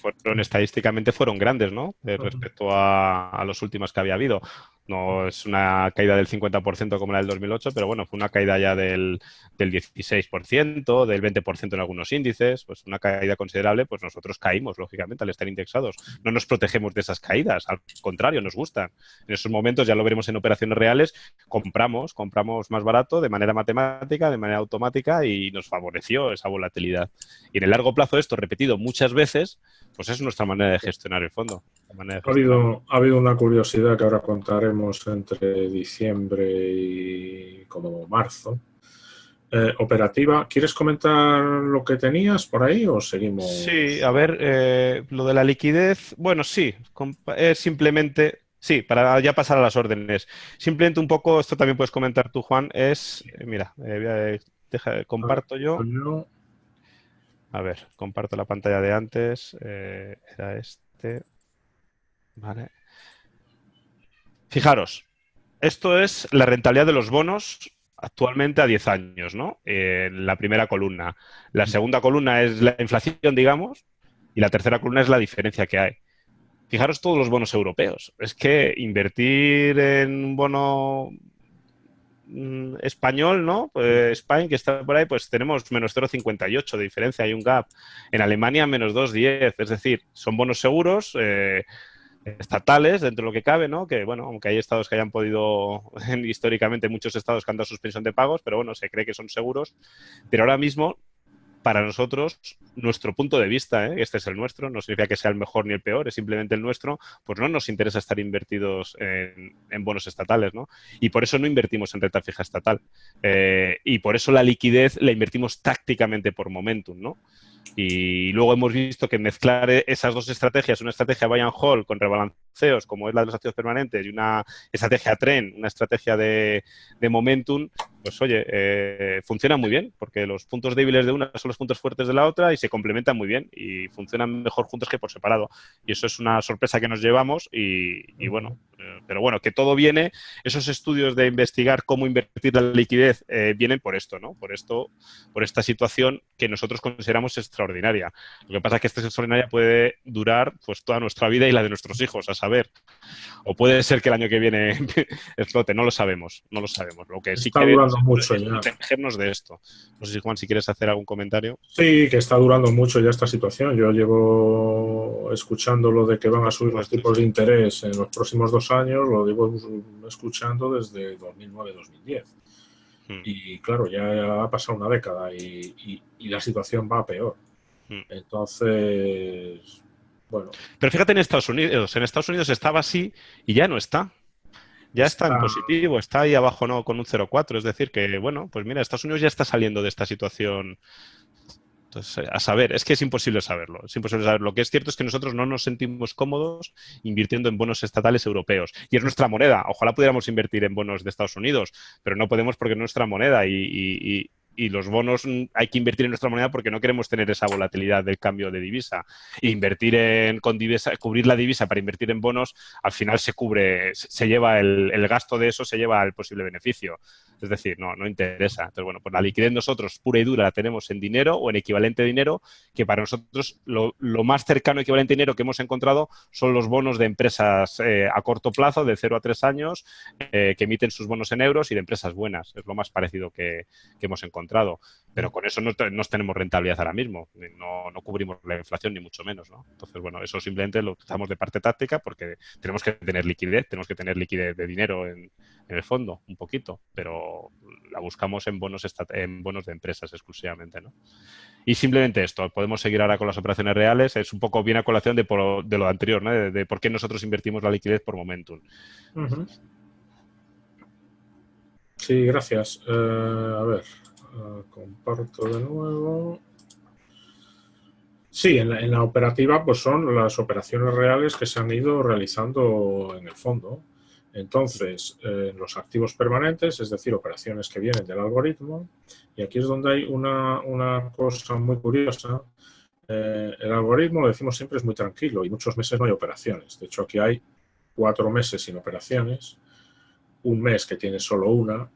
pues estadísticamente fueron grandes, ¿no? Respecto a las últimas que había habido. No es una caída del 50% como la del 2008, pero bueno, fue una caída ya del 16%, del 20% en algunos índices, pues una caída considerable, pues nosotros caímos, lógicamente, al estar indexados. No nos protegemos de esas caídas, al contrario, nos gustan. En esos momentos, ya lo veremos en operaciones reales, compramos más barato de manera matemática, de manera automática y nos favoreció esa volatilidad. Y en el largo plazo esto, repetido muchas veces, pues es nuestra manera de gestionar el fondo. La manera de gestionar. Ha habido una curiosidad que ahora contaremos entre diciembre y como marzo. Operativa, ¿quieres comentar lo que tenías por ahí o Sí, seguimos? a ver, lo de la liquidez, bueno, sí, es simplemente, sí, para ya pasar a las órdenes. Simplemente un poco, esto también puedes comentar tú, Juan, es, mira, comparto yo, Yo, a ver, comparto la pantalla de antes, era este, vale. Fijaros, esto es la rentabilidad de los bonos actualmente a 10 años, ¿no? En la primera columna. La segunda columna es la inflación, digamos, y la tercera columna es la diferencia que hay. Fijaros todos los bonos europeos. Es que invertir en un bono español, ¿no? Pues Spain, que está por ahí, pues tenemos menos 0,58 de diferencia, hay un gap. En Alemania, menos 2,10. Es decir, son bonos seguros, estatales, dentro de lo que cabe, ¿no? Que, bueno, aunque hay estados que hayan podido, históricamente, muchos estados que han dado suspensión de pagos, pero bueno, se cree que son seguros. Pero ahora mismo para nosotros, nuestro punto de vista, este es el nuestro, no significa que sea el mejor ni el peor, es simplemente el nuestro, pues no nos interesa estar invertidos en bonos estatales, ¿no? Y por eso no invertimos en renta fija estatal. Y por eso la liquidez la invertimos tácticamente por momentum, ¿no? Y luego hemos visto que mezclar esas dos estrategias, una estrategia buy and hold con rebalanceos, como es la de los activos permanentes, y una estrategia trend, una estrategia de momentum, pues oye, funciona muy bien, porque los puntos débiles de una son los puntos fuertes de la otra y se complementan muy bien y funcionan mejor juntos que por separado. Y eso es una sorpresa que nos llevamos y bueno, pero bueno, que todo viene, esos estudios de investigar cómo invertir la liquidez vienen por esto, ¿no? Por esta situación que nosotros consideramos extraordinaria. Lo que pasa es que esta extraordinaria puede durar pues toda nuestra vida y la de nuestros hijos, a saber. O puede ser que el año que viene explote, no lo sabemos, no lo sabemos. Lo que sí está queremos durando mucho es ya. protegernos de esto. No sé si, Juan, si quieres hacer algún comentario. Sí, que está durando mucho ya esta situación. Yo llevo escuchando lo de que van a Por subir los supuesto, tipos sí. de interés en los próximos 2 años, lo llevo escuchando desde 2009-2010. Mm, Y claro, ya ha pasado una década y la situación va a peor. mm. Entonces, bueno, Pero fíjate en Estados Unidos estaba así y ya no está. Ya está en está, positivo, está ahí abajo, ¿no? Con un 0,4. Es decir, que bueno, pues mira, Estados Unidos ya está saliendo de esta situación. Entonces, a saber, es que es imposible saberlo. Es imposible saberlo. Lo que es cierto es que nosotros no nos sentimos cómodos invirtiendo en bonos estatales europeos. Y es nuestra moneda. Ojalá pudiéramos invertir en bonos de Estados Unidos, pero no podemos porque es nuestra moneda y los bonos hay que invertir en nuestra moneda porque no queremos tener esa volatilidad del cambio de divisa. E invertir con divisa, cubrir la divisa para invertir en bonos, al final se lleva el gasto de eso, se lleva el posible beneficio. Es decir, no interesa. Entonces, bueno, pues la liquidez nosotros pura y dura la tenemos en dinero o en equivalente a dinero, que para nosotros lo más cercano a equivalente a dinero que hemos encontrado son los bonos de empresas a corto plazo, de 0 a 3 años, que emiten sus bonos en euros y de empresas buenas. Es lo más parecido que hemos encontrado. Pero con eso no tenemos rentabilidad ahora mismo. No cubrimos la inflación, ni mucho menos, ¿no? Entonces, bueno, eso simplemente lo utilizamos de parte táctica porque tenemos que tener liquidez de dinero en el fondo, un poquito, pero la buscamos en bonos de empresas exclusivamente, ¿no? Y simplemente esto, podemos seguir ahora con las operaciones reales, es un poco bien a colación de lo anterior, ¿no? De por qué nosotros invertimos la liquidez por momentum. uh-huh. Sí, gracias. A ver, comparto de nuevo. Sí, en la operativa pues son las operaciones reales que se han ido realizando en el fondo. Entonces, los activos permanentes, es decir, operaciones que vienen del algoritmo, y aquí es donde hay una cosa muy curiosa. El algoritmo, lo decimos siempre, es muy tranquilo y muchos meses no hay operaciones. De hecho, aquí hay 4 meses sin operaciones, un mes que tiene solo una,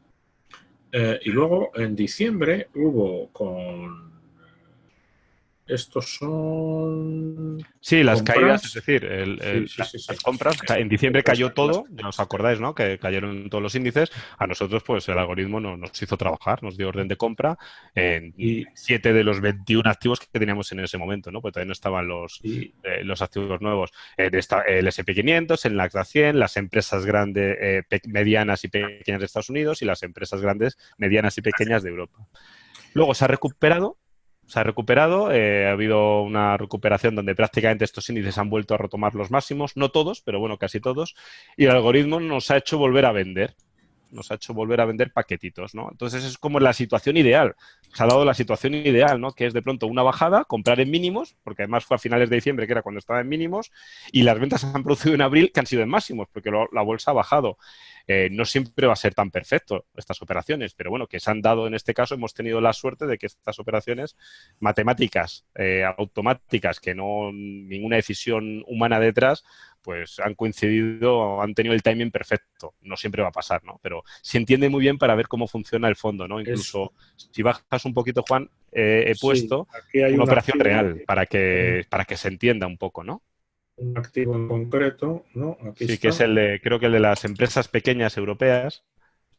y luego en diciembre hubo estos son Sí, las caídas, es compras. decir, Sí. las compras. En diciembre Compras cayó todo, clandestinas. ya os acordáis, ¿no? Que cayeron todos los índices. A nosotros, pues el algoritmo nos hizo trabajar, nos dio orden de compra en Y, 7 de los 21 activos que teníamos en ese momento, ¿no? Pues todavía no estaban y, los activos nuevos. El S&P 500, el Nasdaq 100, las empresas grandes, medianas y pequeñas de Estados Unidos y las empresas grandes, medianas y pequeñas de Europa. Luego se ha recuperado, ha habido una recuperación donde prácticamente estos índices han vuelto a retomar los máximos, no todos, pero bueno, casi todos, y el algoritmo nos ha hecho volver a vender. Nos ha hecho volver a vender paquetitos, ¿no? Entonces es como la situación ideal. Se ha dado la situación ideal, ¿no? Que es de pronto una bajada, comprar en mínimos, porque además fue a finales de diciembre, que era cuando estaba en mínimos, y las ventas se han producido en abril, que han sido en máximos, porque la bolsa ha bajado. No siempre va a ser tan perfecto estas operaciones, pero bueno, que se han dado en este caso, hemos tenido la suerte de que estas operaciones matemáticas, automáticas, que no ninguna decisión humana detrás, pues han coincidido, han tenido el timing perfecto. No siempre va a pasar, ¿no? Pero se entiende muy bien para ver cómo funciona el fondo, ¿no? es, Incluso si bajas un poquito, Juan, he sí, puesto aquí hay una operación real un, para que se entienda un poco, ¿no? un activo en concreto, ¿no? Aquí Sí, que es está. creo que el de las empresas pequeñas europeas.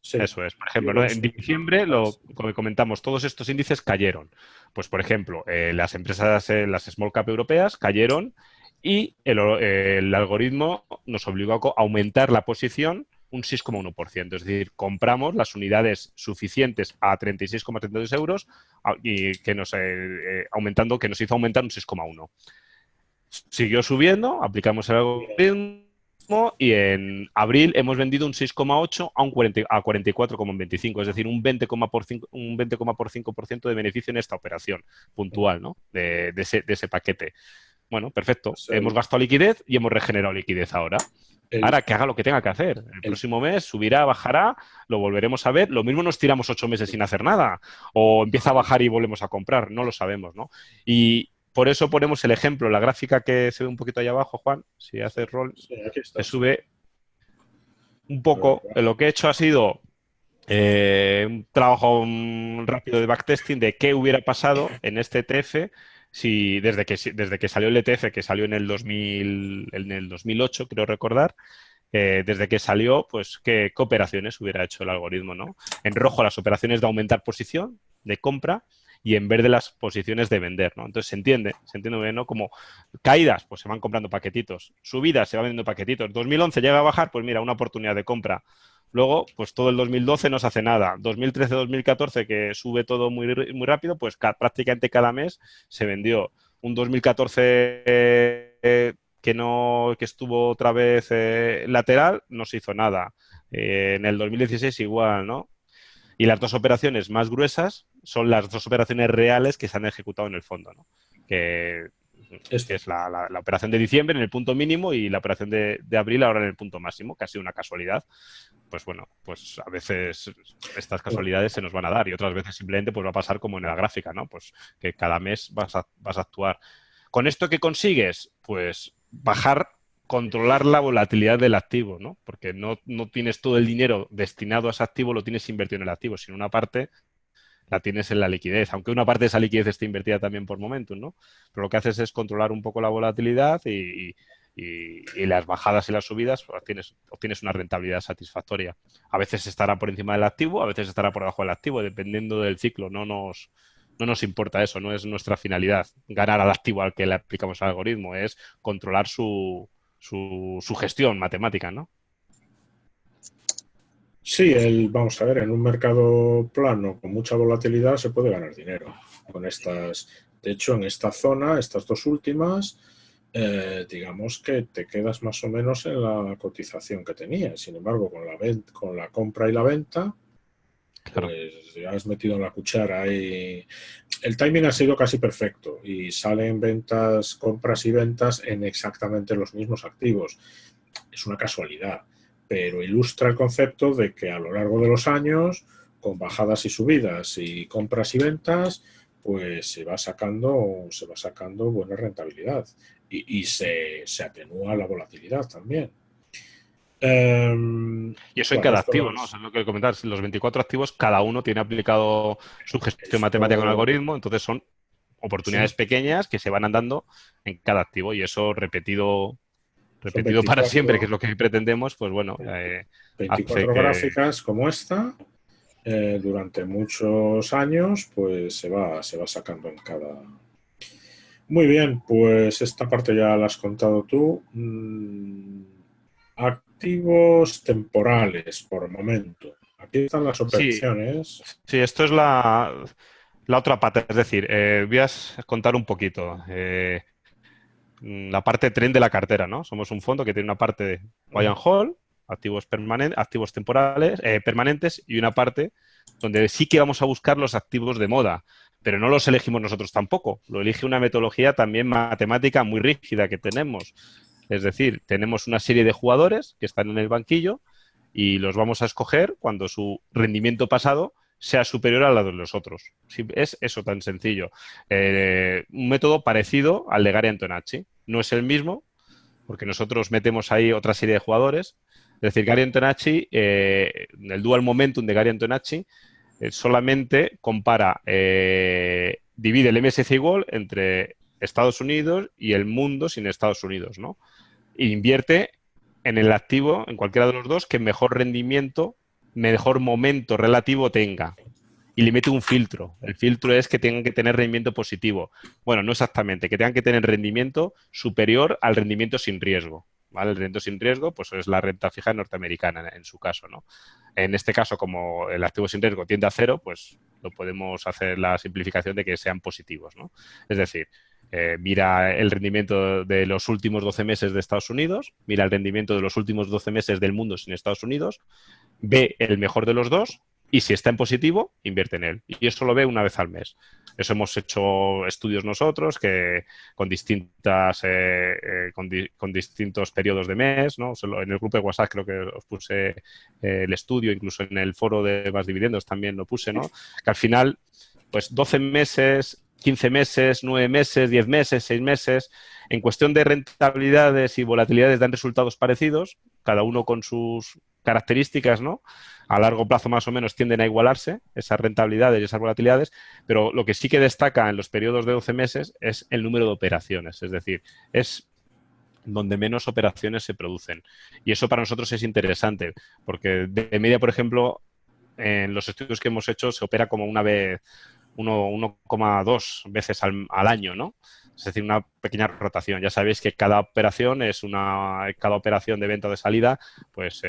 Sí, Eso es. Por ejemplo, ¿no? activos En en diciembre, compras. como comentamos, todos estos índices cayeron. Pues, por ejemplo, las empresas, las small cap europeas cayeron y el algoritmo nos obligó a aumentar la posición un 6,1%. Es decir, compramos las unidades suficientes a 36,32 euros y que aumentando, que nos hizo aumentar un 6,1. Siguió subiendo, aplicamos el algoritmo y en abril hemos vendido un 6,8 a 44,25, es decir, un 20,5% de beneficio en esta operación puntual, ¿no? De ese paquete. Bueno, perfecto. Pues Hemos gastado liquidez y hemos regenerado liquidez ahora. el, Ahora que haga lo que tenga que hacer. El el- próximo mes subirá, bajará, lo volveremos a ver. Lo mismo nos tiramos 8 meses sin hacer nada. O empieza a bajar y volvemos a comprar. No lo sabemos, ¿no? Y por eso ponemos el ejemplo, la gráfica que se ve un poquito ahí abajo, Juan, si hace roll, sí, aquí te está, sí. sube un A ver, poco. Lo que he hecho ha sido un trabajo rápido de backtesting de qué hubiera pasado en este ETF si desde que salió el ETF, que salió en el 2008, creo recordar, desde que salió, pues qué operaciones hubiera hecho el algoritmo, ¿no? En rojo las operaciones de aumentar posición, de compra, y en verde las posiciones de vender, ¿no? Entonces se entiende bien, ¿no? Como caídas, pues se van comprando paquetitos, subidas, se van vendiendo paquetitos, 2011 llega a bajar, pues mira, una oportunidad de compra. Luego, pues todo el 2012 no se hace nada. 2013-2014, que sube todo muy, muy rápido, pues prácticamente cada mes se vendió. Un 2014 que estuvo otra vez lateral, no se hizo nada. En el 2016 igual, ¿no? Y las dos operaciones más gruesas son las dos operaciones reales que se han ejecutado en el fondo, ¿no? Que, que esto. es la operación de diciembre en el punto mínimo y la operación de abril ahora en el punto máximo, que ha sido una casualidad. Pues bueno, pues a veces estas Bueno, casualidades se nos van a dar y otras veces simplemente pues va a pasar como en la gráfica, ¿no? Pues que cada mes vas a actuar. ¿Con esto qué consigues? Pues controlar la volatilidad del activo, ¿no? Porque no tienes todo el dinero destinado a ese activo, lo tienes invertido en el activo, sino una parte la tienes en la liquidez, aunque una parte de esa liquidez esté invertida también por momentum, ¿no? Pero lo que haces es controlar un poco la volatilidad y las bajadas y las subidas, pues obtienes una rentabilidad satisfactoria. A veces estará por encima del activo, a veces estará por debajo del activo, dependiendo del ciclo. No nos importa eso, no es nuestra finalidad ganar al activo al que le aplicamos el algoritmo, es controlar su gestión matemática, ¿no? sí, vamos a ver, en un mercado plano con mucha volatilidad se puede ganar dinero con estas. De hecho, en esta zona, estas dos últimas, digamos que te quedas más o menos en la cotización que tenías. Sin embargo, con la compra y la venta, Claro. pues ya has metido en la cuchara y el timing ha sido casi perfecto y salen ventas, compras y ventas en exactamente los mismos activos. Es una casualidad, pero ilustra el concepto de que a lo largo de los años, con bajadas y subidas y compras y ventas, pues se va sacando buena rentabilidad y se atenúa la volatilidad también. Y eso en Bueno, cada esto activo, ¿no? O sea, lo que comentas, los 24 activos, cada uno tiene aplicado su gestión matemática con esto algoritmo, entonces son oportunidades pequeñas que se van dando en cada activo y eso repetido Son para 24, siempre, que es lo que pretendemos, pues bueno, 24 hace que... gráficas como esta. Durante muchos años, pues se va sacando en cada... Muy bien, pues esta parte ya la has contado tú. Activos temporales, por el momento. Aquí están las Sí, operaciones. sí, esto es la otra pata. Es decir, voy a contar un poquito. La parte tren de la cartera, ¿no? Somos un fondo que tiene una parte de buy and hold, activos activos temporales, permanentes, y una parte donde sí que vamos a buscar los activos de moda, pero no los elegimos nosotros tampoco. Lo elige una metodología también matemática muy rígida que tenemos. Es decir, tenemos una serie de jugadores que están en el banquillo y los vamos a escoger cuando su rendimiento pasado sea superior a la de los otros. Sí, es eso tan sencillo. Un método parecido al de Gary Antonacci. No es el mismo, porque nosotros metemos ahí otra serie de jugadores. Es decir, Gary Antonacci, el dual momentum de Gary Antonacci, solamente compara, divide el MSCI World entre Estados Unidos y el mundo sin Estados Unidos, ¿no? E invierte en el activo, en cualquiera de los dos, que mejor rendimiento, mejor momento relativo tenga. Y le mete un filtro. El filtro es que tengan que tener rendimiento positivo. Bueno, no exactamente, que tengan que tener rendimiento superior al rendimiento sin riesgo. ¿Vale? El rendimiento sin riesgo, pues es la renta fija norteamericana en su caso, ¿no? En este caso, como el activo sin riesgo tiende a cero, pues lo podemos hacer la simplificación de que sean positivos, ¿no? Es decir, mira el rendimiento de los últimos 12 meses de Estados Unidos, mira el rendimiento de los últimos 12 meses del mundo sin Estados Unidos, ve el mejor de los dos y si está en positivo, invierte en él. Y eso lo ve una vez al mes. Eso hemos hecho estudios nosotros que con con distintos periodos de mes, ¿no? En el grupo de WhatsApp creo que os puse el estudio, incluso en el foro de Más Dividendos también lo puse, ¿no? Que al final, pues 12 meses, 15 meses, 9 meses, 10 meses, 6 meses, en cuestión de rentabilidades y volatilidades dan resultados parecidos, cada uno con sus características, ¿no? A largo plazo más o menos tienden a igualarse esas rentabilidades y esas volatilidades, pero lo que sí que destaca en los periodos de 12 meses es el número de operaciones, es decir, es donde menos operaciones se producen. Y eso para nosotros es interesante, porque de media, por ejemplo, en los estudios que hemos hecho se opera como una vez, 1,2 veces al año, ¿no? Es decir, una pequeña rotación. Ya sabéis que cada operación cada operación de venta o de salida, pues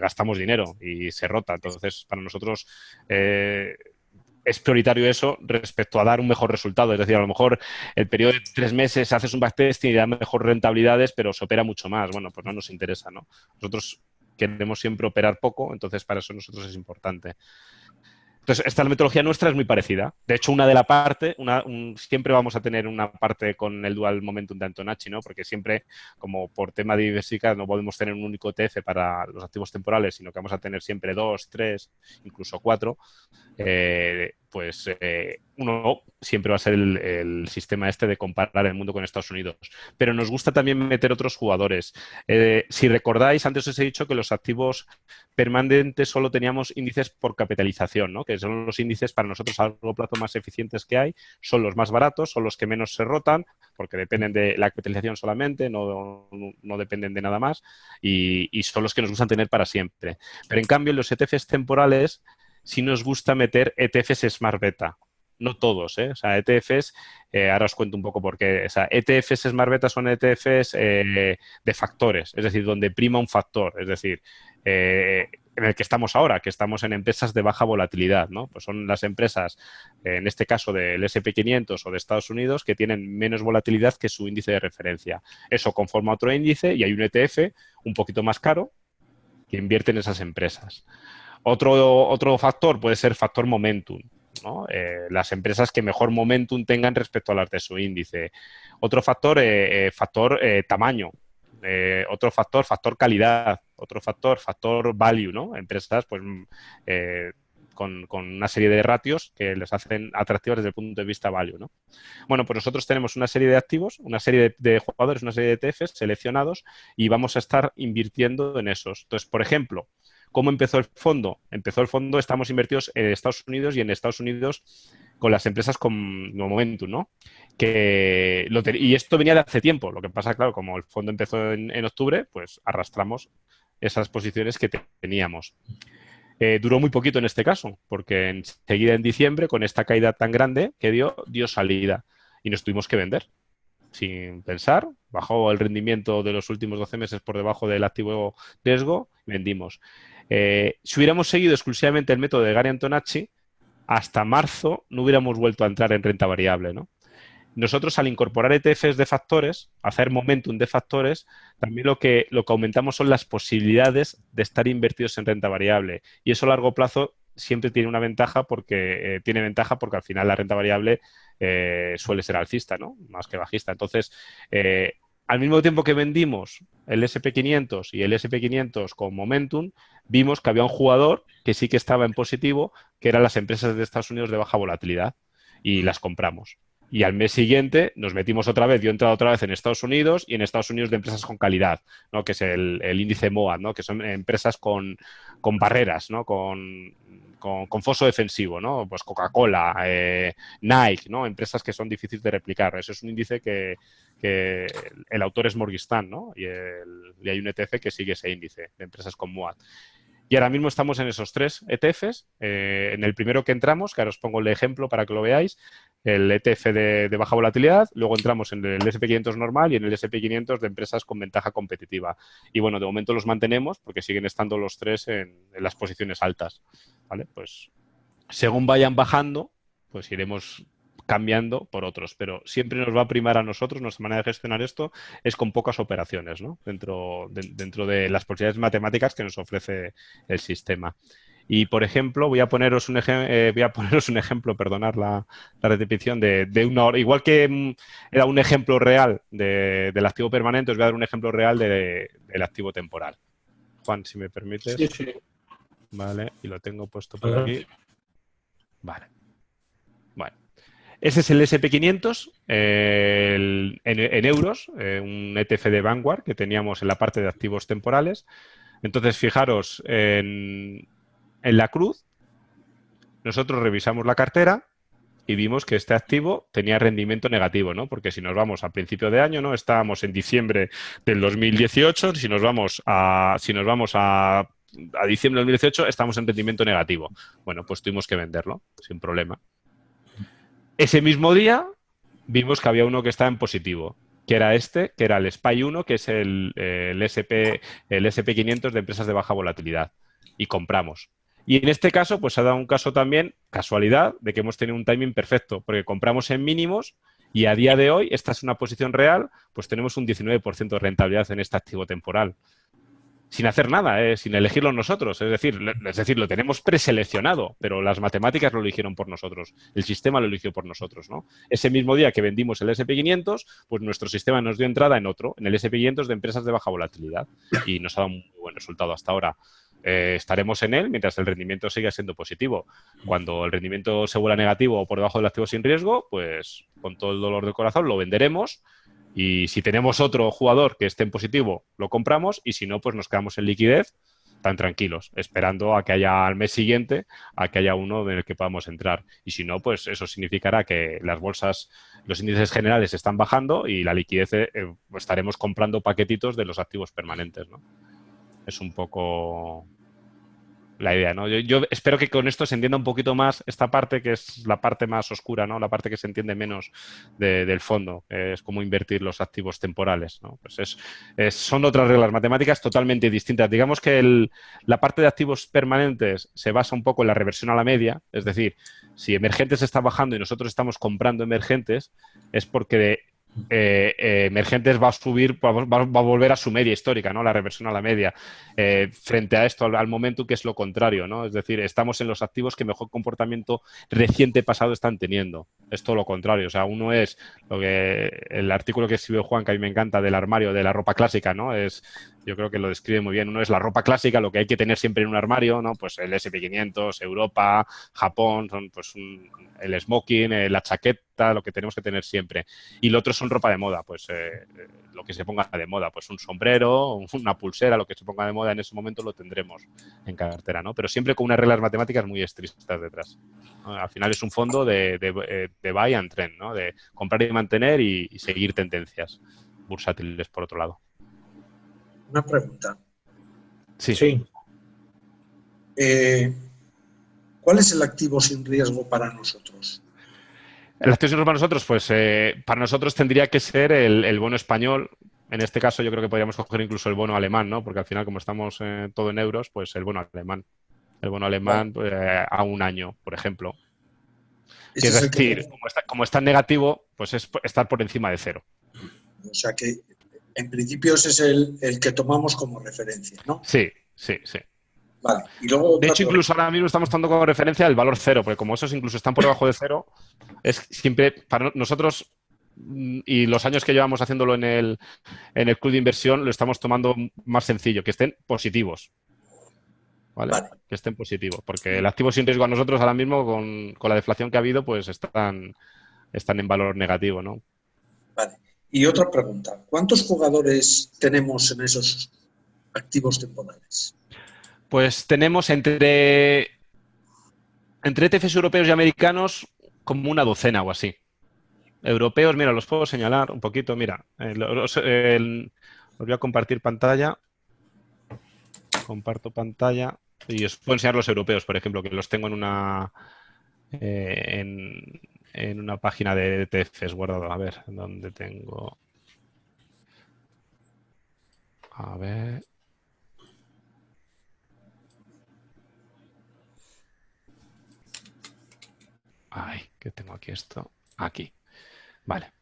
gastamos dinero y se rota. Entonces, para nosotros es prioritario eso respecto a dar un mejor resultado. Es decir, a lo mejor el periodo de 3 meses haces un backtesting y da mejor rentabilidades, pero se opera mucho más. Bueno, pues no nos interesa, ¿no? Nosotros queremos siempre operar poco, entonces para eso nosotros es importante. Entonces, esta metodología nuestra es muy parecida. De hecho, una de la parte, siempre vamos a tener una parte con el dual momentum de Antonacci, ¿no? Porque siempre, como por tema de diversificar, no podemos tener un único ETF para los activos temporales, sino que vamos a tener siempre 2, 3, incluso 4. Uno siempre va a ser el sistema este de comparar el mundo con Estados Unidos. Pero nos gusta también meter otros jugadores. Si recordáis, antes os he dicho que los activos permanentes solo teníamos índices por capitalización, ¿no? Que son los índices para nosotros a largo plazo más eficientes que hay, son los más baratos, son los que menos se rotan, porque dependen de la capitalización solamente, no dependen de nada más, y son los que nos gustan tener para siempre. Pero en cambio, los ETFs temporales sí nos gusta meter ETFs Smart Beta. No todos, ¿eh? O sea, ETFs, ahora os cuento un poco por qué. O sea, ETFs Smart Beta son ETFs de factores, es decir, donde prima un factor, es decir, en el que estamos ahora, que estamos en empresas de baja volatilidad, ¿no? Pues son las empresas, en este caso del S&P 500 o de Estados Unidos, que tienen menos volatilidad que su índice de referencia. Eso conforma otro índice y hay un ETF un poquito más caro que invierte en esas empresas. Otro factor puede ser factor momentum, ¿no? Las empresas que mejor momentum tengan respecto a las de su índice. Otro factor, factor tamaño. Otro factor calidad. Otro factor value, ¿no? Empresas, pues, con una serie de ratios que les hacen atractivas desde el punto de vista value, ¿no? Bueno, pues nosotros tenemos una serie de activos, una serie de jugadores, una serie de ETFs seleccionados y vamos a estar invirtiendo en esos. Entonces, por ejemplo, ¿cómo empezó el fondo? Empezó el fondo, estamos invertidos en Estados Unidos y en Estados Unidos con las empresas con Momentum, ¿no? Y esto venía de hace tiempo. Lo que pasa, claro, como el fondo empezó en octubre, pues arrastramos esas posiciones que teníamos. Duró muy poquito en este caso, porque enseguida en diciembre, con esta caída tan grande que dio salida y nos tuvimos que vender. Sin pensar, bajó el rendimiento de los últimos 12 meses por debajo del activo riesgo, vendimos. Si hubiéramos seguido exclusivamente el método de Gary Antonacci, hasta marzo no hubiéramos vuelto a entrar en renta variable, ¿no? Nosotros, al incorporar ETFs de factores, hacer momentum de factores, también lo que aumentamos son las posibilidades de estar invertidos en renta variable. Y eso a largo plazo siempre tiene una ventaja porque al final la renta variable suele ser alcista, ¿no? Más que bajista. Entonces, al mismo tiempo que vendimos el SP500 y el SP500 con momentum, vimos que había un jugador que sí que estaba en positivo, que eran las empresas de Estados Unidos de baja volatilidad, y las compramos. Y al mes siguiente nos metimos otra vez. Yo he entrado otra vez en Estados Unidos y en Estados Unidos de empresas con calidad, ¿no? Que es el índice MOAD, ¿no? Que son empresas con barreras, ¿no? Con foso defensivo, ¿no? Pues Coca-Cola, Nike, ¿no? Empresas que son difíciles de replicar. Eso es un índice que el autor es Morgan Stanley, ¿no? Y hay un ETF que sigue ese índice de empresas con MOAD. Y ahora mismo estamos en esos 3 ETFs. En el primero que entramos, que ahora os pongo el ejemplo para que lo veáis, el ETF de baja volatilidad, luego entramos en el SP500 normal y en el SP500 de empresas con ventaja competitiva. Y bueno, de momento los mantenemos porque siguen estando los 3 en las posiciones altas, ¿vale? Pues según vayan bajando, pues iremos cambiando por otros, pero siempre nos va a primar a nosotros, nuestra manera de gestionar esto es con pocas operaciones, ¿no? Dentro de las posibilidades matemáticas que nos ofrece el sistema. Y, por ejemplo, voy a poneros un ejemplo, perdonar la repetición, de una hora. Igual que era un ejemplo real del activo permanente, os voy a dar un ejemplo real del activo temporal. Juan, si me permites. Sí, sí. Vale, y lo tengo puesto por aquí. Vale. Bueno. Ese es el SP500 en euros, un ETF de Vanguard que teníamos en la parte de activos temporales. Entonces, fijaros en la cruz, nosotros revisamos la cartera y vimos que este activo tenía rendimiento negativo, ¿no? Porque si nos vamos a principio de año, ¿no? Estábamos en diciembre del 2018, si nos vamos a diciembre del 2018, estamos en rendimiento negativo. Bueno, pues tuvimos que venderlo sin problema. Ese mismo día vimos que había uno que estaba en positivo, que era el SPY 1, que es el SP500 de empresas de baja volatilidad, y compramos. Y en este caso, pues se ha dado un caso también, casualidad, de que hemos tenido un timing perfecto, porque compramos en mínimos y a día de hoy, esta es una posición real, pues tenemos un 19% de rentabilidad en este activo temporal. Sin hacer nada, sin elegirlo nosotros. Es decir, lo tenemos preseleccionado, pero las matemáticas lo eligieron por nosotros. El sistema lo eligió por nosotros, ¿no? Ese mismo día que vendimos el SP500, pues nuestro sistema nos dio entrada en otro, en el SP500 de empresas de baja volatilidad. Y nos ha dado un muy buen resultado hasta ahora. Estaremos en él mientras el rendimiento siga siendo positivo. Cuando el rendimiento se vuelva negativo o por debajo del activo sin riesgo, pues con todo el dolor del corazón lo venderemos. Y si tenemos otro jugador que esté en positivo, lo compramos, y si no, pues nos quedamos en liquidez tan tranquilos, esperando a que haya al mes siguiente, a que haya uno en el que podamos entrar. Y si no, pues eso significará que las bolsas, los índices generales están bajando y la liquidez estaremos comprando paquetitos de los activos permanentes, ¿no? Es un poco la idea, ¿no? Yo espero que con esto se entienda un poquito más esta parte, que es la parte más oscura, ¿no? La parte que se entiende menos del fondo, es cómo invertir los activos temporales, ¿no? Pues son otras reglas matemáticas totalmente distintas. Digamos que la parte de activos permanentes se basa un poco en la reversión a la media, es decir, si emergentes está bajando y nosotros estamos comprando emergentes, es porque emergentes va a subir, va a volver a su media histórica, ¿no? La reversión a la media. Frente a esto, al momento, que es lo contrario, ¿no? Es decir, estamos en los activos que mejor comportamiento reciente pasado están teniendo. Es todo lo contrario. O sea, uno es lo que el artículo que escribió Juan, que a mí me encanta, del armario de la ropa clásica, ¿no? Es yo creo que lo describe muy bien. Uno es la ropa clásica, lo que hay que tener siempre en un armario, ¿no? Pues el SP500, Europa, Japón, son pues el smoking, la chaqueta, lo que tenemos que tener siempre. Y lo otro son ropa de moda, pues lo que se ponga de moda, pues un sombrero, una pulsera, lo que se ponga de moda en ese momento lo tendremos en cartera, ¿no? Pero siempre con unas reglas matemáticas muy estrictas detrás. Al final es un fondo de buy and trend, ¿no? De comprar y mantener y seguir tendencias bursátiles por otro lado. Una pregunta. Sí. ¿Cuál es el activo sin riesgo para nosotros? El activo sin riesgo para nosotros, pues para nosotros tendría que ser el bono español. En este caso yo creo que podríamos coger incluso el bono alemán, ¿no? Porque al final, como estamos todo en euros, pues el bono alemán. El bono alemán a un año, por ejemplo. Que es decir, como está en negativo, pues es estar por encima de cero. O sea que, en principio, ese es el que tomamos como referencia, ¿no? Sí. Vale. Y luego, de hecho, incluso ahora mismo estamos tomando como referencia el valor cero, porque como esos incluso están por debajo de cero, es siempre para nosotros, y los años que llevamos haciéndolo en el club de inversión, lo estamos tomando más sencillo, que estén positivos. ¿Vale? Que estén positivos, porque el activo sin riesgo a nosotros ahora mismo, con la deflación que ha habido, pues están en valor negativo, ¿no? Vale. Y otra pregunta, ¿cuántos jugadores tenemos en esos activos temporales? Pues tenemos entre ETFs europeos y americanos como una docena o así. Europeos, mira, los puedo señalar un poquito, mira, os voy a compartir pantalla. Comparto pantalla y os puedo enseñar los europeos, por ejemplo, que los tengo en una página de ETFs guardado. A ver, ¿dónde tengo? A ver. Ay, ¿qué tengo aquí esto? Aquí. Vale.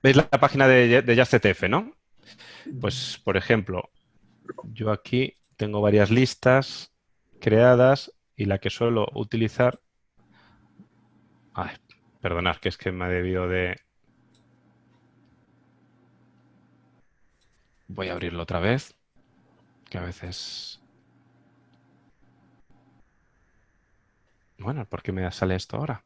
¿Veis la página de Just ETF, no? Pues, por ejemplo, yo aquí tengo varias listas creadas y la que suelo utilizar... Ay, perdonad, que es que me ha debido de... Voy a abrirlo otra vez, que a veces... Bueno, ¿por qué me sale esto ahora?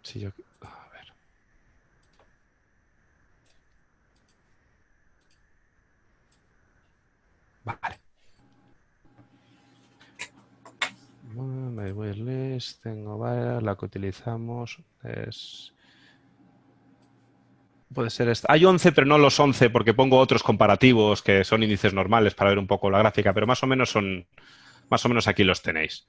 Si yo... A ver. Vale. My wishlist, tengo varias, la que utilizamos es... Puede ser esta. Hay 11, pero no los 11 porque pongo otros comparativos que son índices normales para ver un poco la gráfica, pero más o menos aquí los tenéis.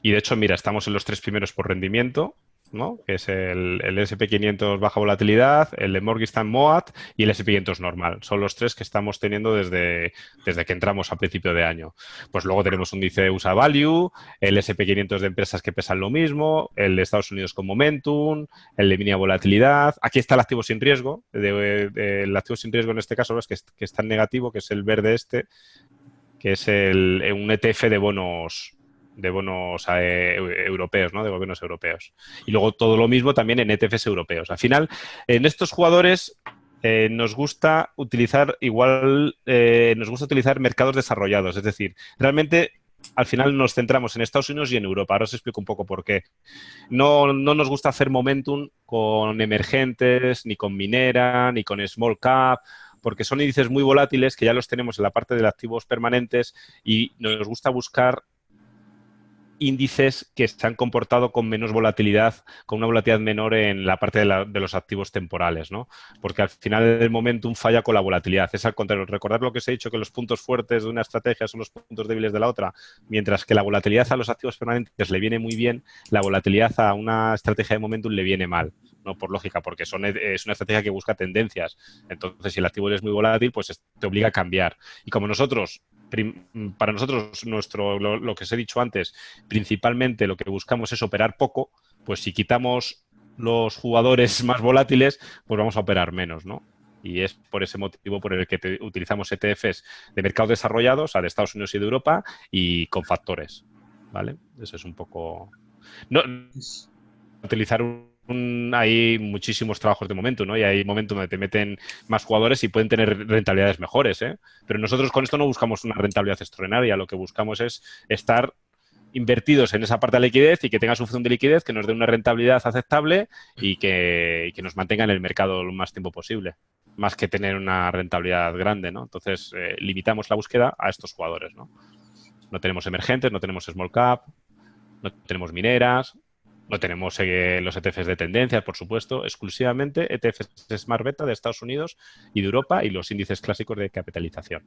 Y de hecho, mira, estamos en los 3 primeros por rendimiento, ¿no? Que es el SP500 baja volatilidad, el de Morgan Stanley MOAT y el SP500 normal. Son los 3 que estamos teniendo desde que entramos a principio de año. Pues luego tenemos un índice de USA Value, el SP500 de empresas que pesan lo mismo, el de Estados Unidos con Momentum, el de mínima volatilidad. Aquí está el activo sin riesgo. El activo sin riesgo en este caso es que está en negativo, que es el verde que es un ETF de bonos europeos, ¿no? De gobiernos europeos. Y luego todo lo mismo también en ETFs europeos. Al final, en estos jugadores nos gusta utilizar mercados desarrollados. Es decir, realmente al final nos centramos en Estados Unidos y en Europa. Ahora os explico un poco por qué. No nos gusta hacer momentum con emergentes, ni con minera, ni con small cap, porque son índices muy volátiles que ya los tenemos en la parte de activos permanentes y nos gusta buscar índices que se han comportado con menos volatilidad, con una volatilidad menor en la parte de los activos temporales, ¿no? Porque al final el momentum falla con la volatilidad. Es al contrario. Recordad lo que os he dicho, que los puntos fuertes de una estrategia son los puntos débiles de la otra, mientras que la volatilidad a los activos permanentes le viene muy bien, la volatilidad a una estrategia de momentum le viene mal. No por lógica, porque es una estrategia que busca tendencias. Entonces, si el activo es muy volátil, pues te obliga a cambiar. Y como para nosotros, lo que os he dicho antes, principalmente lo que buscamos es operar poco, pues si quitamos los jugadores más volátiles, pues vamos a operar menos, ¿no? Y es por ese motivo por el que utilizamos ETFs de mercados desarrollados, de Estados Unidos y de Europa, y con factores, ¿vale? Eso es un poco... No, utilizar hay muchísimos trabajos de momento, ¿no? Y hay momentos donde te meten más jugadores y pueden tener rentabilidades mejores, ¿eh? Pero nosotros con esto no buscamos una rentabilidad extraordinaria, lo que buscamos es estar invertidos en esa parte de liquidez y que tenga su función de liquidez, que nos dé una rentabilidad aceptable y que nos mantenga en el mercado lo más tiempo posible, más que tener una rentabilidad grande, ¿no? Entonces, limitamos la búsqueda a estos jugadores, ¿no? No tenemos emergentes, no tenemos small cap, no tenemos mineras, no tenemos los ETFs de tendencias, por supuesto, exclusivamente ETFs Smart Beta de Estados Unidos y de Europa y los índices clásicos de capitalización.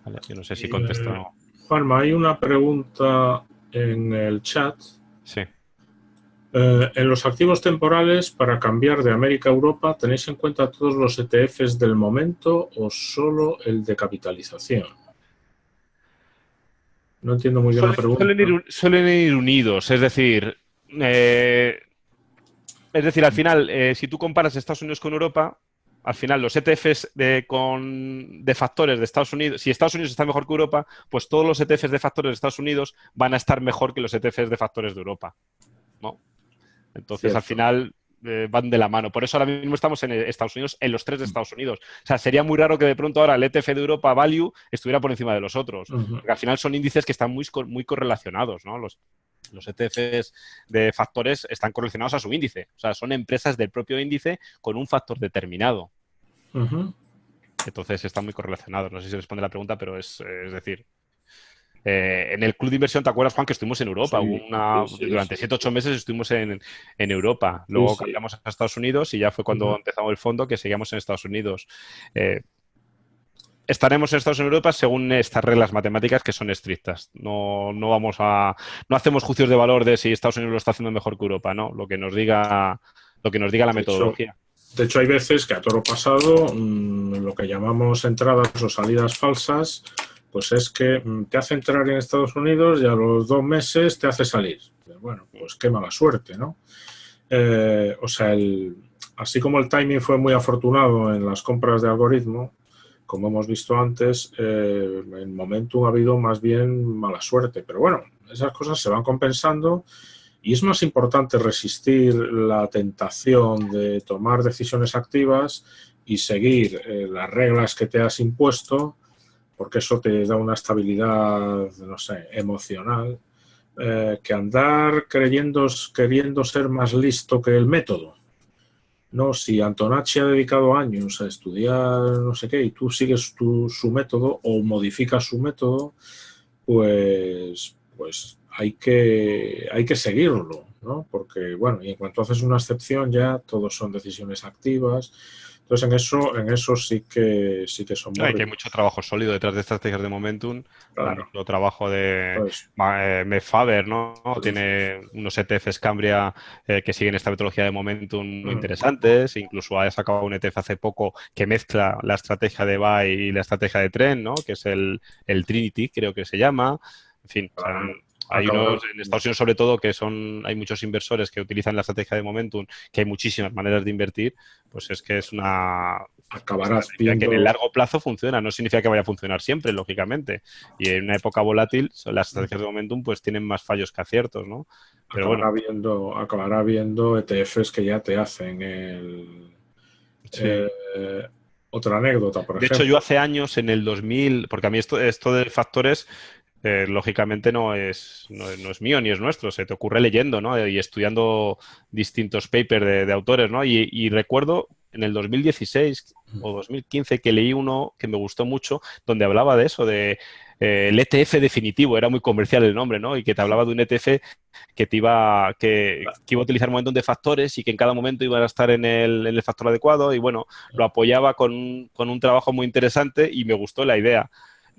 Vale, yo no sé si contesto. Juanma, hay una pregunta en el chat. Sí. En los activos temporales, para cambiar de América a Europa, ¿tenéis en cuenta todos los ETFs del momento o solo el de capitalización? No entiendo muy bien la pregunta. Suelen ir unidos, es decir, al final, si tú comparas Estados Unidos con Europa, al final los ETFs de factores de Estados Unidos, si Estados Unidos está mejor que Europa, pues todos los ETFs de factores de Estados Unidos van a estar mejor que los ETFs de factores de Europa, ¿no? Entonces, Cierto. al final van de la mano. Por eso ahora mismo estamos en Estados Unidos, en los 3 de Estados Unidos. O sea, sería muy raro que de pronto ahora el ETF de Europa Value estuviera por encima de los otros. Porque al final son índices que están muy correlacionados, ¿no? Los ETFs de factores están correlacionados a su índice. O sea, son empresas del propio índice con un factor determinado. Entonces están muy correlacionados. No sé si responde la pregunta, pero es decir... en el club de inversión, ¿te acuerdas, Juan, que estuvimos en Europa? Sí, durante 7-8 meses estuvimos en Europa. Luego cambiamos a Estados Unidos y ya fue cuando empezamos el fondo que seguíamos en Estados Unidos. Estaremos en Estados Unidos y Europa según estas reglas matemáticas que son estrictas. No hacemos juicios de valor de si Estados Unidos lo está haciendo mejor que Europa, ¿no? Lo que nos diga la metodología. De hecho, hay veces que a toro pasado lo que llamamos entradas o salidas falsas, pues es que te hace entrar en Estados Unidos y a los 2 meses te hace salir. Bueno, pues qué mala suerte, ¿no? O sea, así como el timing fue muy afortunado en las compras de algoritmo, como hemos visto antes, en Momentum ha habido más bien mala suerte. Pero bueno, esas cosas se van compensando y es más importante resistir la tentación de tomar decisiones activas y seguir las reglas que te has impuesto, porque eso te da una estabilidad, no sé, emocional, que andar queriendo ser más listo que el método. No, si Antonacci ha dedicado años a estudiar no sé qué y tú sigues su método o modificas su método, pues hay que seguirlo, ¿no? Porque, bueno, y en cuanto haces una excepción ya todos son decisiones activas. Entonces, en eso sí que somos... Hay mucho trabajo sólido detrás de estrategias de Momentum. Claro. Mucho trabajo de Pues, Faber, ¿no? Tiene unos ETFs Cambria que siguen esta metodología de Momentum muy interesantes. Incluso ha sacado un ETF hace poco que mezcla la estrategia de buy y la estrategia de trend, ¿no? Que es el Trinity, creo que se llama. En fin, hay unos en Estados Unidos sobre todo que hay muchos inversores que utilizan la estrategia de Momentum, que hay muchísimas maneras de invertir, pues es que es una acabarás que viendo... en el largo plazo funciona, no significa que vaya a funcionar siempre, lógicamente. Y en una época volátil, las estrategias de Momentum pues tienen más fallos que aciertos, ¿no? Pero acabará viendo ETFs que ya te hacen otra anécdota, por ejemplo. De hecho, yo hace años, en el 2000, porque a mí esto de factores... lógicamente no es mío ni es nuestro, se te ocurre leyendo, ¿no? Y estudiando distintos papers de autores, ¿no? Y recuerdo en el 2016 o 2015 que leí uno que me gustó mucho donde hablaba de eso, de el ETF definitivo, era muy comercial el nombre, ¿no? Y que te hablaba de un ETF que iba a utilizar momentos de factores y que en cada momento iban a estar en el factor adecuado y bueno, lo apoyaba con un trabajo muy interesante y me gustó la idea.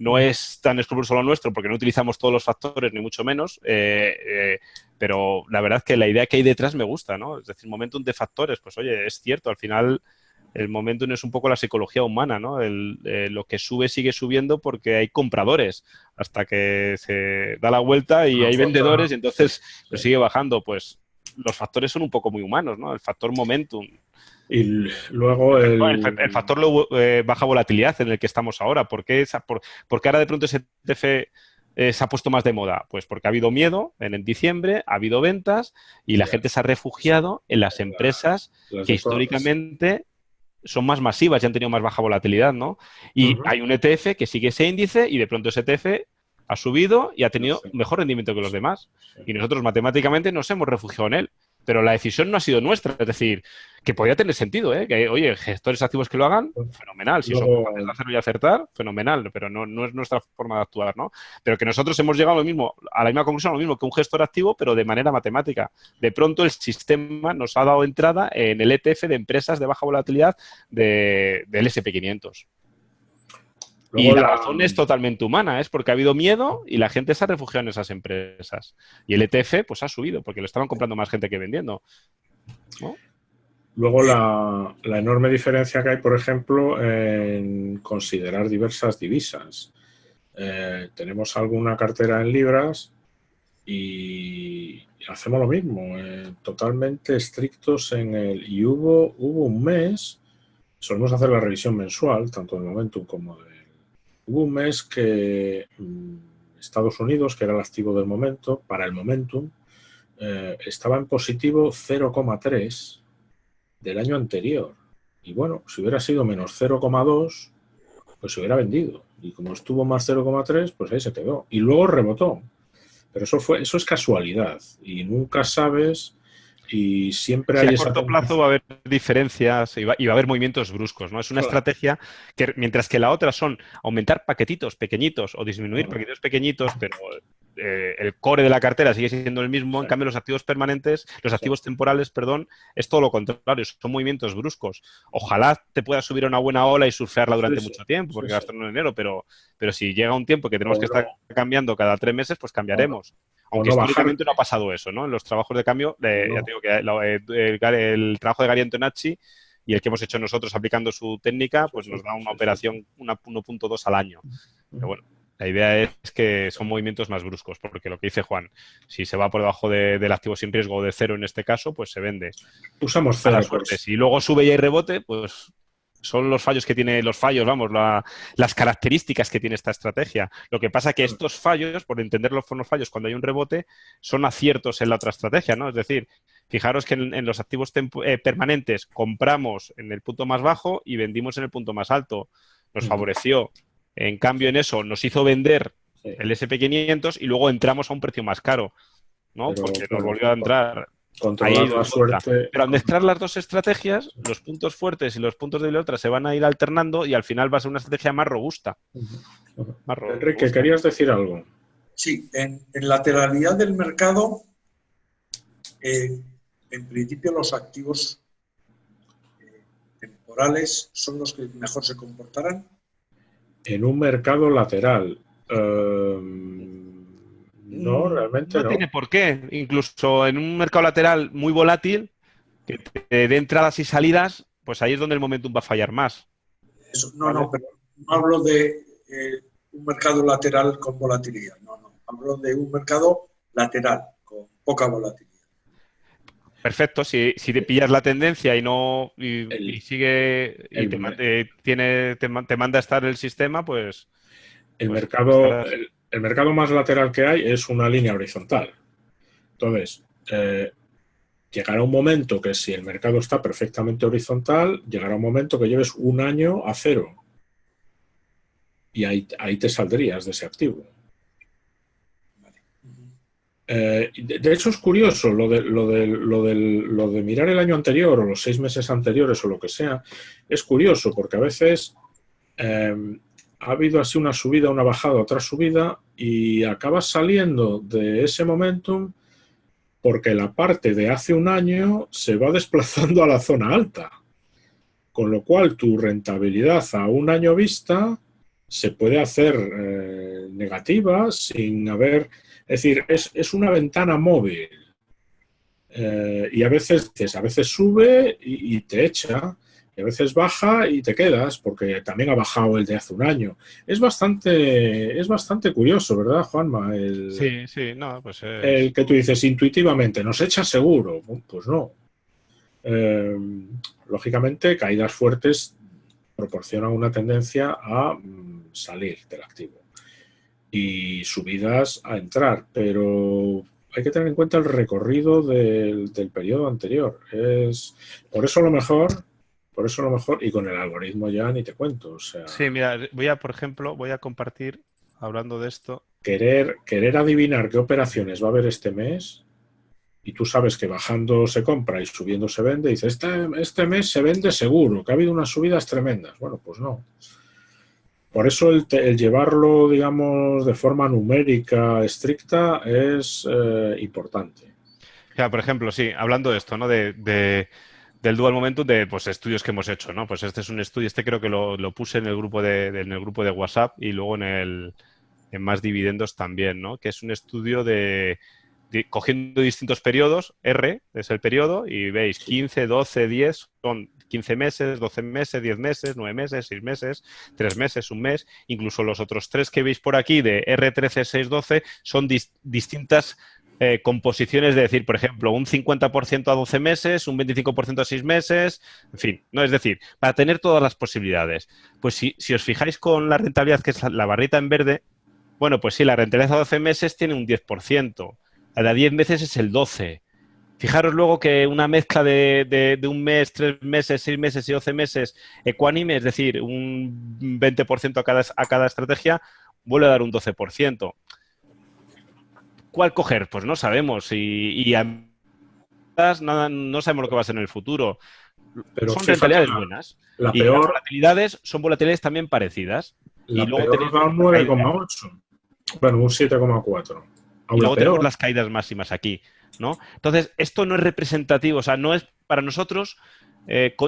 No es tan escrupuloso lo nuestro porque no utilizamos todos los factores, ni mucho menos, pero la verdad es que la idea que hay detrás me gusta, ¿no? Es decir, Momentum de factores, pues oye, es cierto, al final el Momentum es un poco la psicología humana, ¿no? Lo que sube sigue subiendo porque hay compradores hasta que se da la vuelta y hay vendedores y entonces pues sigue bajando. Pues los factores son un poco muy humanos, ¿no? El factor Momentum. Y luego el factor baja volatilidad en el que estamos ahora. ¿Por qué ahora de pronto ese ETF se ha puesto más de moda? Pues porque ha habido miedo en diciembre, ha habido ventas y la gente se ha refugiado en las empresas que históricamente son más masivas y han tenido más baja volatilidad, ¿no? Y hay un ETF que sigue ese índice y de pronto ese ETF ha subido y ha tenido mejor rendimiento que los demás. Y nosotros matemáticamente nos hemos refugiado en él. Pero la decisión no ha sido nuestra. Es decir, que podría tener sentido, ¿eh? Que, oye, gestores activos que lo hagan, fenomenal. Si son capaces de hacerlo y acertar, fenomenal. Pero no es nuestra forma de actuar, ¿no? Pero que nosotros hemos llegado a la misma conclusión, lo mismo que un gestor activo, pero de manera matemática. De pronto el sistema nos ha dado entrada en el ETF de empresas de baja volatilidad del S&P 500. Y la razón es totalmente humana, es porque ha habido miedo y la gente se ha refugiado en esas empresas. Y el ETF pues ha subido porque lo estaban comprando más gente que vendiendo, ¿no? Luego la enorme diferencia que hay, por ejemplo, en considerar diversas divisas. Tenemos alguna cartera en libras y hacemos lo mismo, totalmente estrictos en el... Y hubo un mes, solemos hacer la revisión mensual, tanto del Momentum como de... Hubo un mes que Estados Unidos, que era el activo del momento, para el Momentum, estaba en positivo 0,3 del año anterior. Y bueno, si hubiera sido menos 0,2, pues se hubiera vendido. Y como estuvo más 0,3, pues ahí se quedó. Y luego rebotó. Pero eso es casualidad. Y nunca sabes... Y siempre hay a esa corto plazo va a haber diferencias y va a haber movimientos bruscos, ¿no? Es una estrategia que, mientras que la otra son aumentar paquetitos pequeños o disminuir paquetitos pequeñitos, pero el core de la cartera sigue siendo el mismo. En cambio, los activos permanentes, los activos temporales, perdón, es todo lo contrario, son movimientos bruscos. Ojalá te puedas subir a una buena ola y surfearla durante mucho tiempo, porque gastar en enero, pero si llega un tiempo que tenemos que estar cambiando cada 3 meses, pues cambiaremos. Aunque históricamente no ha pasado eso, ¿no? En los trabajos de cambio, ya te digo que el trabajo de Gary Antonacci y el que hemos hecho nosotros aplicando su técnica, pues nos da una operación 1.2 al año. Pero bueno, la idea es que son movimientos más bruscos, porque lo que dice Juan, si se va por debajo del activo sin riesgo o de cero en este caso, pues se vende. Usamos cero. Si luego sube y hay rebote, pues son los fallos que tiene, las características que tiene esta estrategia. Lo que pasa es que estos fallos, por entenderlos por los fallos cuando hay un rebote, son aciertos en la otra estrategia, ¿no? Es decir, fijaros que en los activos permanentes compramos en el punto más bajo y vendimos en el punto más alto. Nos favoreció. En cambio, en eso nos hizo vender el S&P 500 y luego entramos a un precio más caro, ¿no? Porque nos volvió a entrar... Controlar la suerte. Pero al mezclar las dos estrategias, los puntos fuertes y los puntos de la otra se van a ir alternando y al final va a ser una estrategia más robusta. Enrique, ¿querías decir algo? Sí, en lateralidad del mercado, en principio los activos temporales son los que mejor se comportarán. En un mercado lateral. No, realmente no. No tiene por qué. Incluso en un mercado lateral muy volátil, que te dé entradas y salidas, pues ahí es donde el momentum va a fallar más. Eso, no, pero no hablo de un mercado lateral con volatilidad. No. Hablo de un mercado lateral con poca volatilidad. Perfecto. Si te pillas la tendencia y no y sigue y te manda a estar el sistema, pues... El mercado más lateral que hay es una línea horizontal. Entonces, llegará un momento que si el mercado está perfectamente horizontal, llegará un momento que lleves un año a cero. Y ahí te saldrías de ese activo. De hecho, es curioso lo de mirar el año anterior o los 6 meses anteriores o lo que sea. Es curioso porque a veces... ha habido así una subida, una bajada, otra subida y acabas saliendo de ese momentum porque la parte de hace un año se va desplazando a la zona alta. Con lo cual tu rentabilidad a un año vista se puede hacer negativa sin haber... Es decir, es una ventana móvil. Y a veces sube y te echa. Y a veces baja y te quedas, porque también ha bajado el de hace un año. Es bastante curioso, ¿verdad, Juanma? Sí, no, pues el que tú dices intuitivamente, ¿nos echa seguro? Pues no. Lógicamente, caídas fuertes proporcionan una tendencia a salir del activo. y subidas a entrar, pero hay que tener en cuenta el recorrido del periodo anterior. Por eso lo mejor, y con el algoritmo ya ni te cuento. O sea, Sí, mira, por ejemplo, voy a compartir, hablando de esto. querer adivinar qué operaciones va a haber este mes, y tú sabes que bajando se compra y subiendo se vende, y dices, este mes se vende seguro, que ha habido unas subidas tremendas. Bueno, pues no. Por eso el llevarlo, digamos, de forma numérica estricta es importante. Claro, por ejemplo, sí, hablando de esto, ¿no? Del dual momentum de pues, estudios que hemos hecho, ¿no? Pues este es un estudio, creo que lo puse en el grupo en el grupo de WhatsApp y luego en Más Dividendos también, ¿no? Que es un estudio cogiendo distintos periodos, R es el periodo, y veis 15, 12, 10, son 15 meses, 12 meses, 10 meses, 9 meses, 6 meses, 3 meses, un mes. Incluso los otros 3 que veis por aquí de R13, 6, 12 son distintas composiciones de decir, por ejemplo, un 50% a 12 meses, un 25% a 6 meses, en fin, ¿no? Es decir, para tener todas las posibilidades. Pues si os fijáis con la rentabilidad, que es la barrita en verde, bueno, pues sí, la rentabilidad a 12 meses tiene un 10%, la de a 10 meses es el 12%. Fijaros luego que una mezcla de un mes, 3 meses, 6 meses y 12 meses ecuánime, es decir, un 20% a cada estrategia, vuelve a dar un 12%. ¿Cuál coger? Pues no sabemos y nada, no sabemos lo que va a ser en el futuro. Pero Son fíjate, rentabilidades buenas la y las peor volatilidades son volatilidades también parecidas. Y luego tenemos da un 9,8. Bueno, un 7,4. y Aún la luego tenemos peor. las caídas máximas aquí, ¿no? Entonces, esto no es representativo, o sea, no es para nosotros,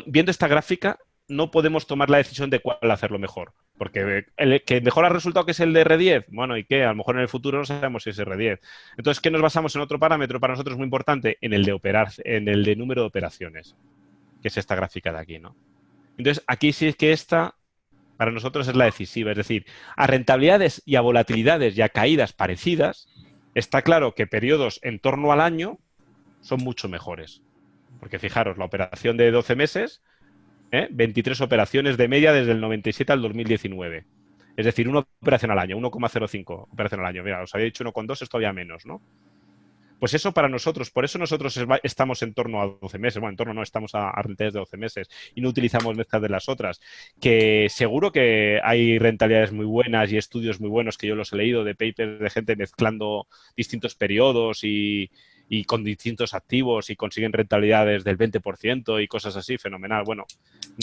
viendo esta gráfica, no podemos tomar la decisión de cuál hacerlo mejor. Porque el que mejora el resultado que es el de R10, bueno, ¿y qué? A lo mejor en el futuro no sabemos si es R10. Entonces, ¿qué nos basamos en otro parámetro para nosotros muy importante? En el de operar, en el de número de operaciones, que es esta gráfica de aquí, ¿no? Entonces, aquí sí es que esta, para nosotros, es la decisiva. Es decir, a rentabilidades y a volatilidades y a caídas parecidas, está claro que periodos en torno al año son mucho mejores. Porque fijaros, la operación de 12 meses, 23 operaciones de media desde el 97 al 2019. Es decir, una operación al año, 1,05 operación al año. Mira, os había dicho 1,2, es todavía menos, ¿no? Pues eso para nosotros, por eso nosotros estamos en torno a 12 meses, bueno, en torno no, estamos a rentabilidades de 12 meses y no utilizamos mezclas de las otras, que seguro que hay rentabilidades muy buenas y estudios muy buenos que yo los he leído de papers de gente mezclando distintos periodos y con distintos activos y consiguen rentabilidades del 20% y cosas así, fenomenal. Bueno,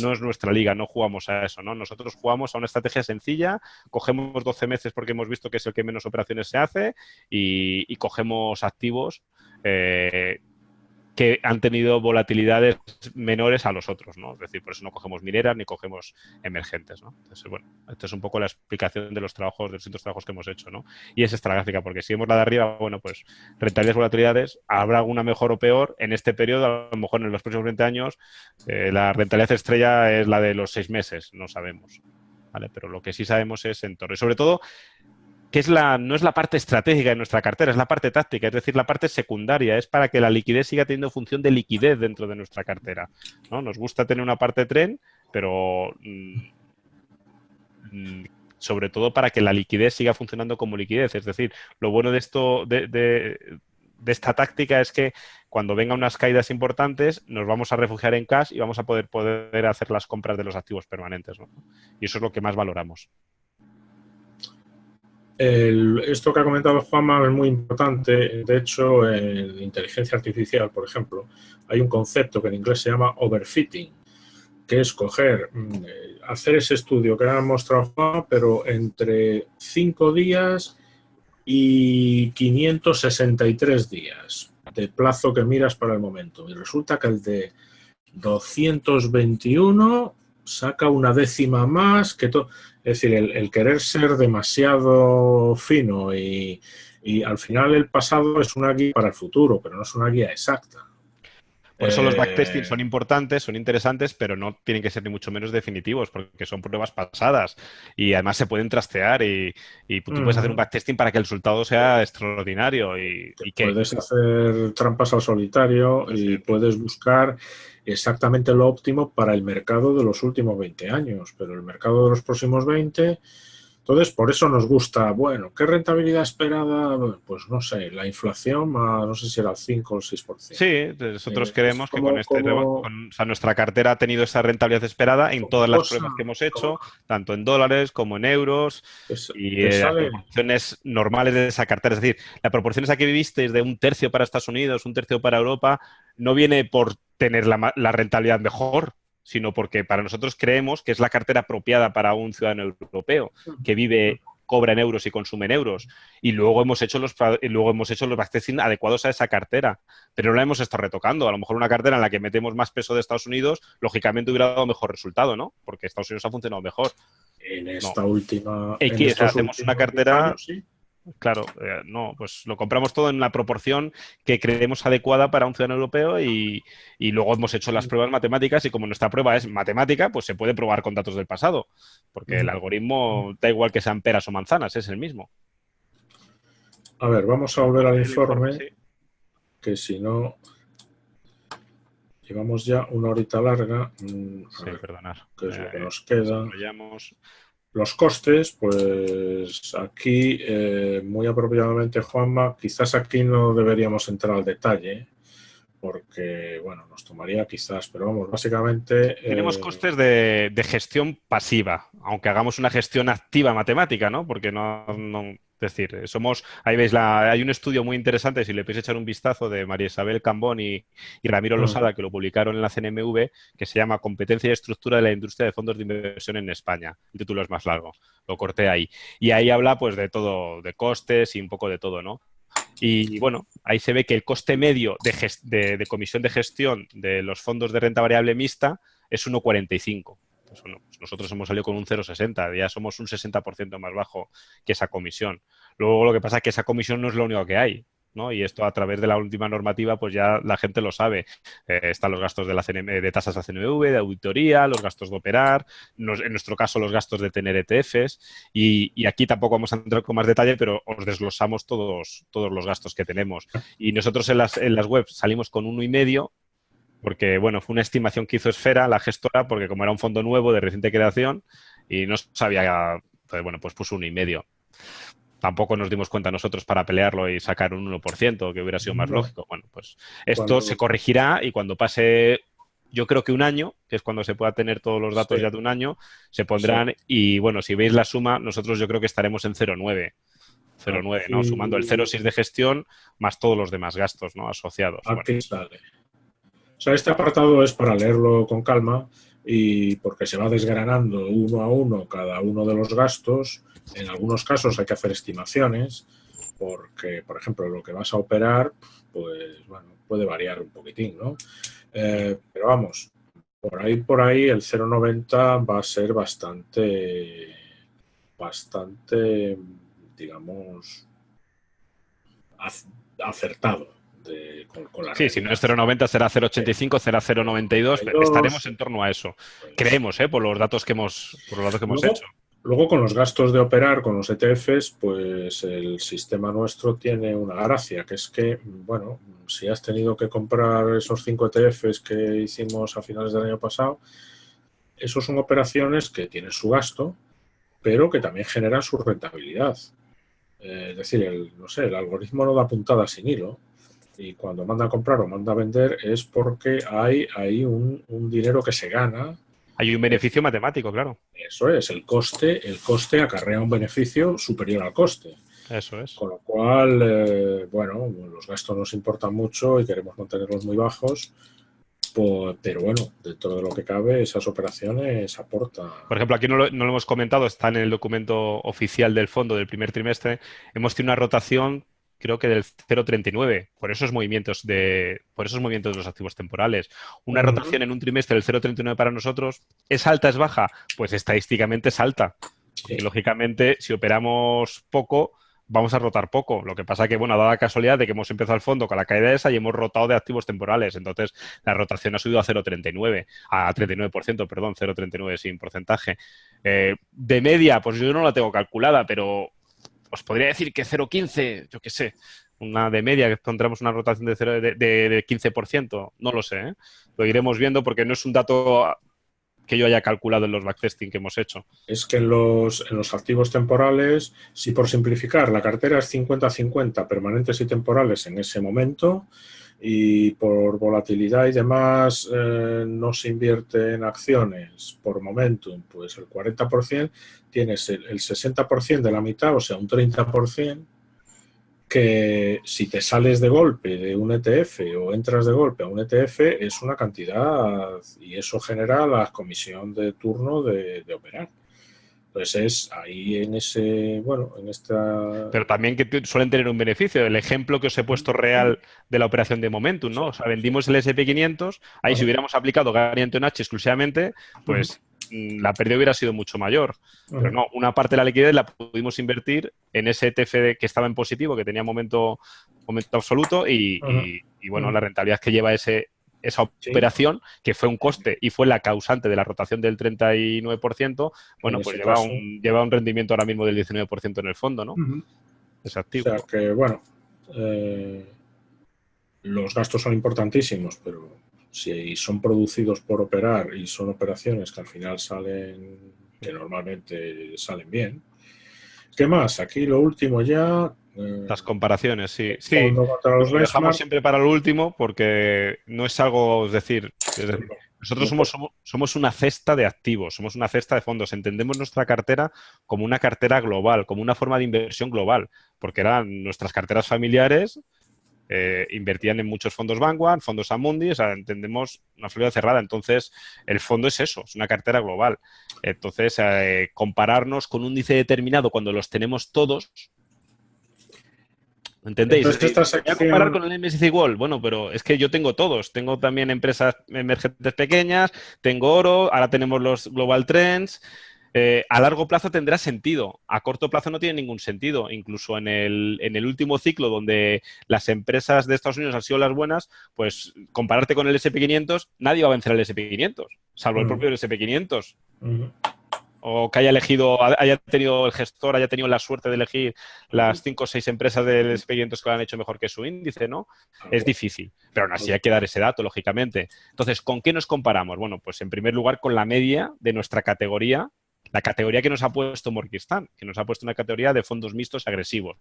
no es nuestra liga, no jugamos a eso, ¿no? Nosotros jugamos a una estrategia sencilla, cogemos 12 meses porque hemos visto que es el que menos operaciones se hace y cogemos activos que han tenido volatilidades menores a los otros, ¿no? Es decir, por eso no cogemos mineras ni cogemos emergentes, ¿no? Entonces, bueno, esta es un poco la explicación de los distintos trabajos que hemos hecho, ¿no? Y es esta la gráfica, porque si vemos la de arriba, bueno, pues rentabilidades, volatilidades, habrá alguna mejor o peor en este periodo, a lo mejor en los próximos 20 años, la rentabilidad estrella es la de los 6 meses, no sabemos, ¿vale? Pero lo que sí sabemos es en torno, y sobre todo, que no es la parte estratégica de nuestra cartera, es la parte táctica, es decir, la parte secundaria, es para que la liquidez siga teniendo función de liquidez dentro de nuestra cartera, ¿no? Nos gusta tener una parte tren, pero sobre todo para que la liquidez siga funcionando como liquidez. Es decir, lo bueno de esto, de esta táctica es que cuando vengan unas caídas importantes nos vamos a refugiar en cash y vamos a poder hacer las compras de los activos permanentes, ¿no? Y eso es lo que más valoramos. Esto que ha comentado Juanma es muy importante. De hecho, en inteligencia artificial, por ejemplo, hay un concepto que en inglés se llama overfitting, que es hacer ese estudio que ha mostrado Juanma, pero entre 5 días y 563 días de plazo que miras para el momento. Y resulta que el de 221 saca una décima más que todo. Es decir, el querer ser demasiado fino y al final el pasado es una guía para el futuro, pero no es una guía exacta. Por eso los backtesting son importantes, son interesantes, pero no tienen que ser ni mucho menos definitivos, porque son pruebas pasadas y además se pueden trastear y tú puedes hacer un backtesting para que el resultado sea extraordinario. Puedes hacer trampas al solitario y puedes buscar exactamente lo óptimo para el mercado de los últimos 20 años, pero el mercado de los próximos 20 Entonces, por eso nos gusta, bueno, ¿qué rentabilidad esperada? Pues no sé, la inflación, no sé si era el 5 o el 6%. Sí, nosotros Es creemos que con como o sea, nuestra cartera ha tenido esa rentabilidad esperada en todas las cosa, pruebas que hemos como hecho, tanto en dólares como en euros, y te las sale, proporciones normales de esa cartera. Es decir, la proporción esa que vivisteis de un tercio para Estados Unidos, un tercio para Europa, no viene por tener la rentabilidad mejor, sino porque para nosotros creemos que es la cartera apropiada para un ciudadano europeo que vive, cobra en euros y consume en euros. Y luego hemos hecho los backtesting adecuados a esa cartera, pero no la hemos estado retocando. A lo mejor una cartera en la que metemos más peso de Estados Unidos, lógicamente hubiera dado mejor resultado, ¿no? Porque Estados Unidos ha funcionado mejor. en No. en X, estos hacemos una últimos 10 cartera. años, sí. Claro, no, pues lo compramos todo en la proporción que creemos adecuada para un ciudadano europeo y luego hemos hecho las pruebas matemáticas y como nuestra prueba es matemática, pues se puede probar con datos del pasado, porque el algoritmo da igual que sean peras o manzanas, es el mismo. A ver, vamos a volver al informe, Sí. que si no, llevamos ya una horita larga. A Sí, ver, perdonad. ¿qué es lo que nos queda? Enrollamos. Los costes, pues aquí, muy apropiadamente, Juanma, quizás aquí no deberíamos entrar al detalle, porque, bueno, nos tomaría quizás, pero vamos, básicamente... Tenemos costes de gestión pasiva, aunque hagamos una gestión activa matemática, ¿no? Porque es decir, ahí veis, hay un estudio muy interesante, si le podéis echar un vistazo, de María Isabel Cambón y Ramiro Losada, que lo publicaron en la CNMV, que se llama Competencia y estructura de la industria de fondos de inversión en España. El título es más largo, lo corté ahí. Y ahí habla, pues, de todo, de costes y un poco de todo, ¿no? Y bueno, ahí se ve que el coste medio de comisión de gestión de los fondos de renta variable mixta es 1,45. Pues bueno, pues nosotros hemos salido con un 0,60, ya somos un 60% más bajo que esa comisión. Luego lo que pasa es que esa comisión no es lo único que hay, ¿no? Y esto a través de la última normativa, pues ya la gente lo sabe. Están los gastos de la de tasas a CNMV, de auditoría, los gastos de operar, en nuestro caso los gastos de tener ETFs, y aquí tampoco vamos a entrar con más detalle, pero os desglosamos todos los gastos que tenemos. Y nosotros en las webs salimos con 1,5, porque, bueno, fue una estimación que hizo Esfera, la gestora, porque como era un fondo nuevo de reciente creación y no sabía, pues bueno, pues puso 1,5. Tampoco nos dimos cuenta nosotros para pelearlo y sacar un 1%, que hubiera sido más lógico. Bueno, pues esto se corregirá y cuando pase, yo creo que un año, que es cuando se pueda tener todos los datos ya de un año, se pondrán y, bueno, si veis la suma, nosotros yo creo que estaremos en 0,9. 0,9, ¿no? Sumando el 0,6 de gestión más todos los demás gastos, ¿no? Asociados. Aquí sale. O sea, este apartado es para leerlo con calma y porque se va desgranando uno a uno cada uno de los gastos. En algunos casos hay que hacer estimaciones porque, por ejemplo, lo que vas a operar, pues, bueno, puede variar un poquitín, ¿no? Pero vamos, por ahí el 0,90 va a ser bastante, digamos, acertado. Con la Sí, si no realidad. es 0,90 será 0,85, será 0,92. Estaremos en torno a eso. Pues, Creemos, por los datos que hemos hecho. Luego, con los gastos de operar con los ETFs, pues el sistema nuestro tiene una gracia, que es que, bueno, si has tenido que comprar esos 5 ETFs que hicimos a finales del año pasado, esos son operaciones que tienen su gasto, pero que también generan su rentabilidad. Es decir, el algoritmo no da puntada sin hilo. Y cuando manda a comprar o manda a vender es porque hay un dinero que se gana. Hay un beneficio matemático, claro. Eso es, el coste acarrea un beneficio superior al coste. Eso es. Con lo cual, bueno, los gastos nos importan mucho y queremos mantenerlos muy bajos, pero bueno, dentro de lo que cabe, esas operaciones aportan. Por ejemplo, aquí no lo hemos comentado, está en el documento oficial del fondo del primer trimestre. Hemos tenido una rotación, creo que del 0,39, por esos movimientos de los activos temporales. Una rotación en un trimestre del 0,39 para nosotros, ¿es alta, es baja? Pues estadísticamente es alta. Sí. Y lógicamente, si operamos poco, vamos a rotar poco. Lo que pasa que, bueno, ha dado la casualidad de que hemos empezado el fondo con la caída esa y hemos rotado de activos temporales. Entonces, la rotación ha subido a 0,39, a 39%, perdón, 0,39 sin porcentaje. De media, pues yo no la tengo calculada, pero os podría decir que 0,15, yo qué sé, una de media, que encontramos una rotación de 15%, no lo sé, ¿eh? Lo iremos viendo porque no es un dato yo haya calculado en los backtesting que hemos hecho. Es que en los activos temporales, si por simplificar la cartera es 50-50 permanentes y temporales en ese momento, y por volatilidad y demás no se invierte en acciones por momentum, pues el 40%, tienes el 60% de la mitad, o sea, un 30%, que si te sales de golpe de un ETF o entras de golpe a un ETF es una cantidad, y eso genera la comisión de turno de operar. Entonces es ahí en ese, bueno, en esta... Pero también que suelen tener un beneficio. El ejemplo que os he puesto real de la operación de Momentum, ¿no? O sea, vendimos el S&P 500, ahí si hubiéramos aplicado Gary Antonacci exclusivamente, pues la pérdida hubiera sido mucho mayor. Pero no, una parte de la liquidez la pudimos invertir en ese ETF que estaba en positivo, que tenía momento absoluto y bueno, la rentabilidad que lleva esa operación, que fue un coste y fue la causante de la rotación del 39%, bueno, pues lleva un rendimiento ahora mismo del 19% en el fondo, ¿no? Es activo. O sea que, bueno, los gastos son importantísimos, pero si son producidos por operar y son operaciones que al final salen, que normalmente salen bien. ¿Qué más? Aquí lo último ya... Las comparaciones, sí. Sí, lo dejamos siempre para lo último porque no es algo, es decir nosotros somos una cesta de activos, somos una cesta de fondos. Entendemos nuestra cartera como una cartera global, como una forma de inversión global, porque eran nuestras carteras familiares, invertían en muchos fondos Vanguard, fondos Amundi, o sea, entendemos una familia cerrada. Entonces, el fondo es eso, es una cartera global. Entonces, compararnos con un índice determinado cuando los tenemos todos... ¿Entendéis? Entonces, voy a comparar con el MSCI World. Bueno, pero es que yo tengo todos. Tengo también empresas emergentes pequeñas, tengo oro, ahora tenemos los Global Trends. A largo plazo tendrá sentido. A corto plazo no tiene ningún sentido. Incluso en el último ciclo, donde las empresas de Estados Unidos han sido las buenas, pues compararte con el S&P 500, nadie va a vencer al S&P 500, salvo el propio S&P 500. O que haya tenido el gestor, haya tenido la suerte de elegir las 5 o 6 empresas del S&P 500 que lo han hecho mejor que su índice, ¿no? Es difícil, pero aún así hay que dar ese dato, lógicamente. Entonces, ¿con qué nos comparamos? Bueno, pues en primer lugar con la media de nuestra categoría, la categoría que nos ha puesto Morgan Stanley, que nos ha puesto una categoría de fondos mixtos agresivos.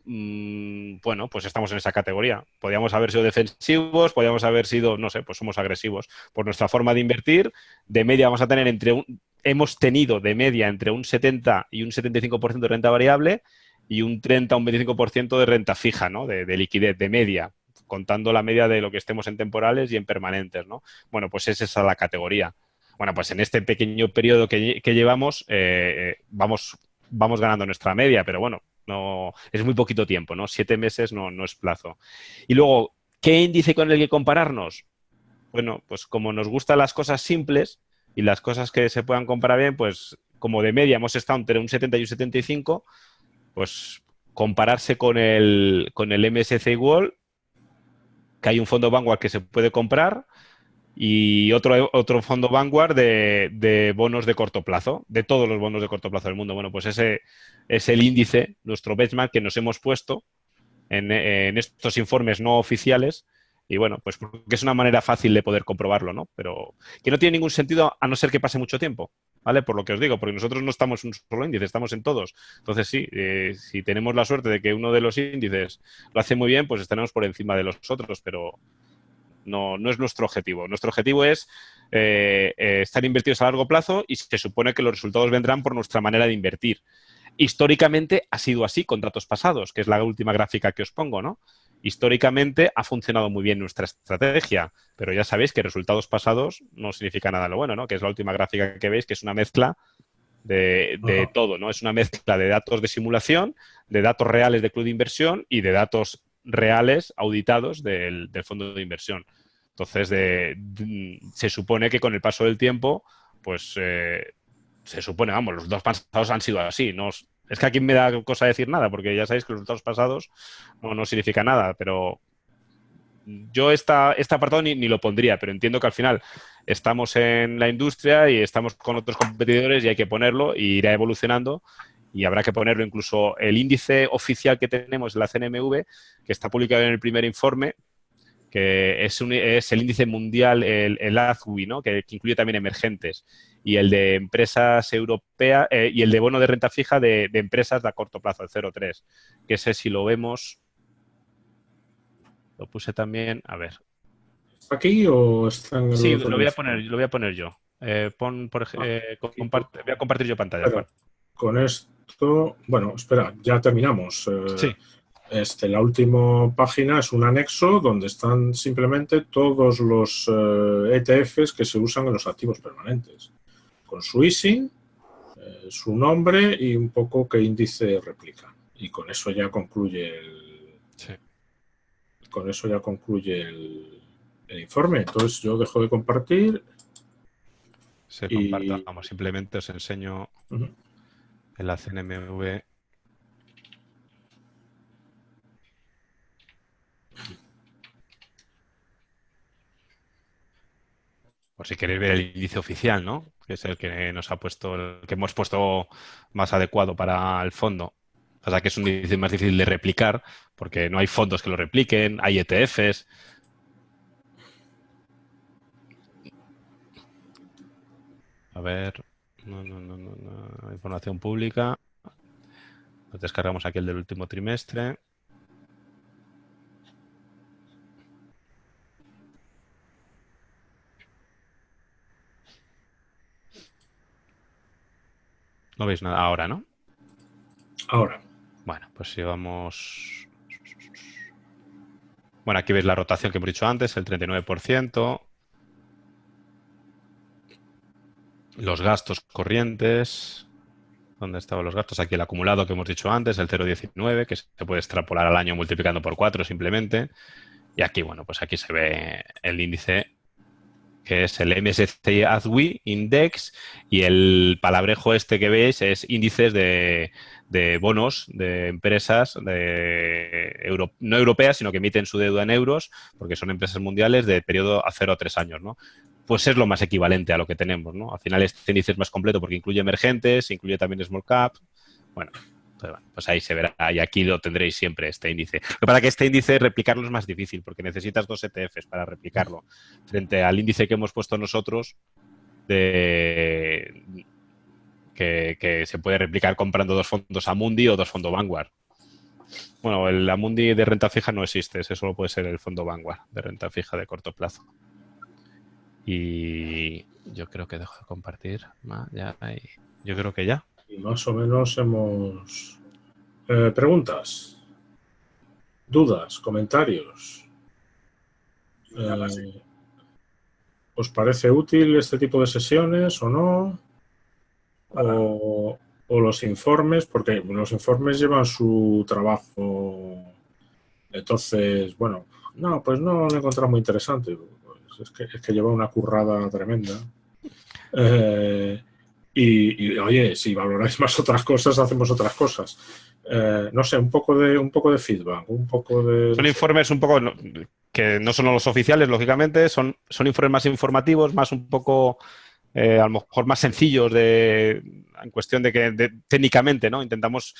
Bueno, pues estamos en esa categoría. Podríamos haber sido defensivos, podríamos haber sido, no sé, pues somos agresivos. Por nuestra forma de invertir, de media vamos a tener hemos tenido de media entre un 70 y un 75% de renta variable y un 30 a un 25% de renta fija, ¿no? De liquidez, de media, contando la media de lo que estemos en temporales y en permanentes, ¿no? Bueno, pues es esa la categoría. Bueno, pues en este pequeño periodo que llevamos, vamos ganando nuestra media, pero bueno, no, es muy poquito tiempo, ¿no? 7 meses no es plazo. Y luego, ¿qué índice con el que compararnos? Bueno, pues como nos gustan las cosas simples y las cosas que se puedan comparar bien, pues como de media hemos estado entre un 70 y un 75, pues compararse con el MSCI World, que hay un fondo Vanguard que se puede comprar, y otro fondo Vanguard de bonos de corto plazo, de todos los bonos de corto plazo del mundo. Bueno, pues ese es el índice, nuestro benchmark que nos hemos puesto en estos informes no oficiales. Y bueno, pues porque es una manera fácil de poder comprobarlo, ¿no? Pero que no tiene ningún sentido a no ser que pase mucho tiempo, ¿vale? Por lo que os digo, porque nosotros no estamos en un solo índice, estamos en todos. Entonces sí, si tenemos la suerte de que uno de los índices lo hace muy bien, pues estaremos por encima de los otros, pero no es nuestro objetivo. Nuestro objetivo es estar invertidos a largo plazo y se supone que los resultados vendrán por nuestra manera de invertir. Históricamente ha sido así con datos pasados, que es la última gráfica que os pongo, ¿no? Históricamente ha funcionado muy bien nuestra estrategia, pero ya sabéis que resultados pasados no significa nada lo bueno, ¿no? Que es la última gráfica que veis, que es una mezcla de todo, ¿no? Es una mezcla de datos de simulación, de datos reales de club de inversión y de datos reales auditados del fondo de inversión. Entonces, se supone que con el paso del tiempo, pues se supone, vamos, los dos pasados han sido así. No, es que aquí me da cosa decir nada, porque ya sabéis que los resultados pasados no significa nada, pero yo este apartado ni lo pondría, pero entiendo que al final estamos en la industria y estamos con otros competidores y hay que ponerlo y irá evolucionando. Y habrá que ponerlo. Incluso el índice oficial que tenemos de la CNMV, que está publicado en el primer informe, que es el índice mundial, el AZWI, ¿no? Que incluye también emergentes, y el de empresas europeas, y el de bono de renta fija de empresas de a corto plazo, el 0,3, que ese si lo vemos, lo puse también, a ver. ¿Está aquí o está en el Sí, otro lo listado? voy a poner yo. Voy a compartir yo pantalla, Espera, Juan. con esto, bueno, espera, ya terminamos. Sí. La última página es un anexo donde están simplemente todos los ETFs que se usan en los activos permanentes, con su ISIN, su nombre y un poco qué índice replica. Y con eso ya concluye el informe. Entonces yo dejo de compartir. Se comparta, vamos, simplemente os enseño en la CNMV. Por si queréis ver el índice oficial, ¿no? Que es el que nos ha puesto, el que hemos puesto más adecuado para el fondo. O sea que es un índice más difícil de replicar porque no hay fondos que lo repliquen, hay ETFs. A ver, no. Información pública. Nos descargamos aquí el del último trimestre. No veis nada ahora, ¿no? Ahora. Bueno, pues si vamos... Bueno, aquí veis la rotación que hemos dicho antes, el 39%. Los gastos corrientes. ¿Dónde estaban los gastos? Aquí el acumulado que hemos dicho antes, el 0,19, que se puede extrapolar al año multiplicando por 4 simplemente. Y aquí, bueno, pues aquí se ve el índice que es el MSCI AZWI Index, y el palabrejo este que veis es índices de bonos de empresas no europeas, sino que emiten su deuda en euros, porque son empresas mundiales de periodo a 0 a 3 años, ¿no? Pues es lo más equivalente a lo que tenemos, ¿no? Al final este índice es más completo porque incluye emergentes, incluye también small cap. Bueno, pues ahí se verá, y aquí lo tendréis siempre, este índice. Pero para que este índice replicarlo es más difícil, porque necesitas 2 ETFs para replicarlo, frente al índice que hemos puesto nosotros, que se puede replicar comprando 2 fondos Amundi o 2 fondos Vanguard. Bueno, el Amundi de renta fija no existe, ese solo puede ser el fondo Vanguard de renta fija de corto plazo. Y yo creo que dejo de compartir. Yo creo que ya. Y más o menos hemos... preguntas, dudas, comentarios. ¿Os parece útil este tipo de sesiones o no? O los informes, porque los informes llevan su trabajo. Entonces, bueno, no, pues no lo he encontrado muy interesante. Pues es que lleva una currada tremenda. Y oye, si valoráis más otras cosas, hacemos otras cosas. No sé, un poco de feedback, un poco de... Son informes un poco que no son los oficiales, lógicamente, son informes más informativos, más un poco, a lo mejor más sencillos en cuestión de que técnicamente, ¿no? Intentamos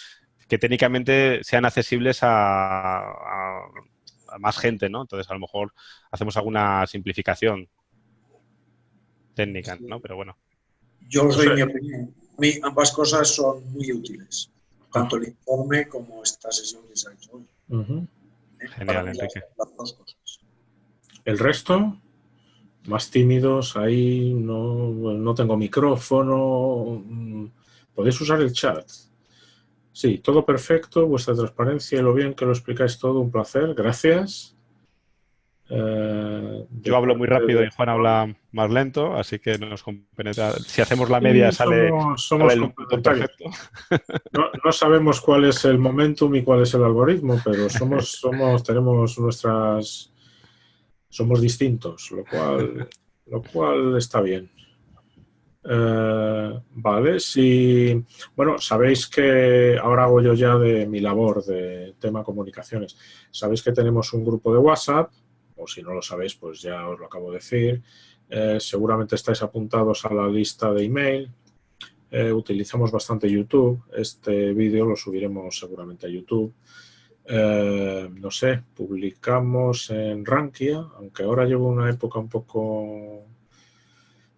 que técnicamente sean accesibles a más gente, ¿no? Entonces, a lo mejor hacemos alguna simplificación técnica, ¿no? Pero bueno. Yo os doy mi opinión. A mí ambas cosas son muy útiles, tanto el informe como esta sesión que se ha hecho hoy. Genial, Enrique. Las dos cosas. El resto, más tímidos, ahí no tengo micrófono. Podéis usar el chat. Sí, todo perfecto, vuestra transparencia y lo bien que lo explicáis todo, un placer, gracias. Yo hablo muy rápido y Juan habla más lento, así que nos compenetra. Si hacemos la media, sale el locutor perfecto. No sabemos cuál es el momentum y cuál es el algoritmo, pero somos distintos, lo cual está bien. Vale, sí. Bueno, sabéis que ahora hago yo ya de mi labor de tema comunicaciones. Sabéis que tenemos un grupo de WhatsApp, o si no lo sabéis, pues ya os lo acabo de decir. Seguramente estáis apuntados a la lista de email. Utilizamos bastante YouTube. Este vídeo lo subiremos seguramente a YouTube. No sé, publicamos en Rankia, aunque ahora llevo una época un poco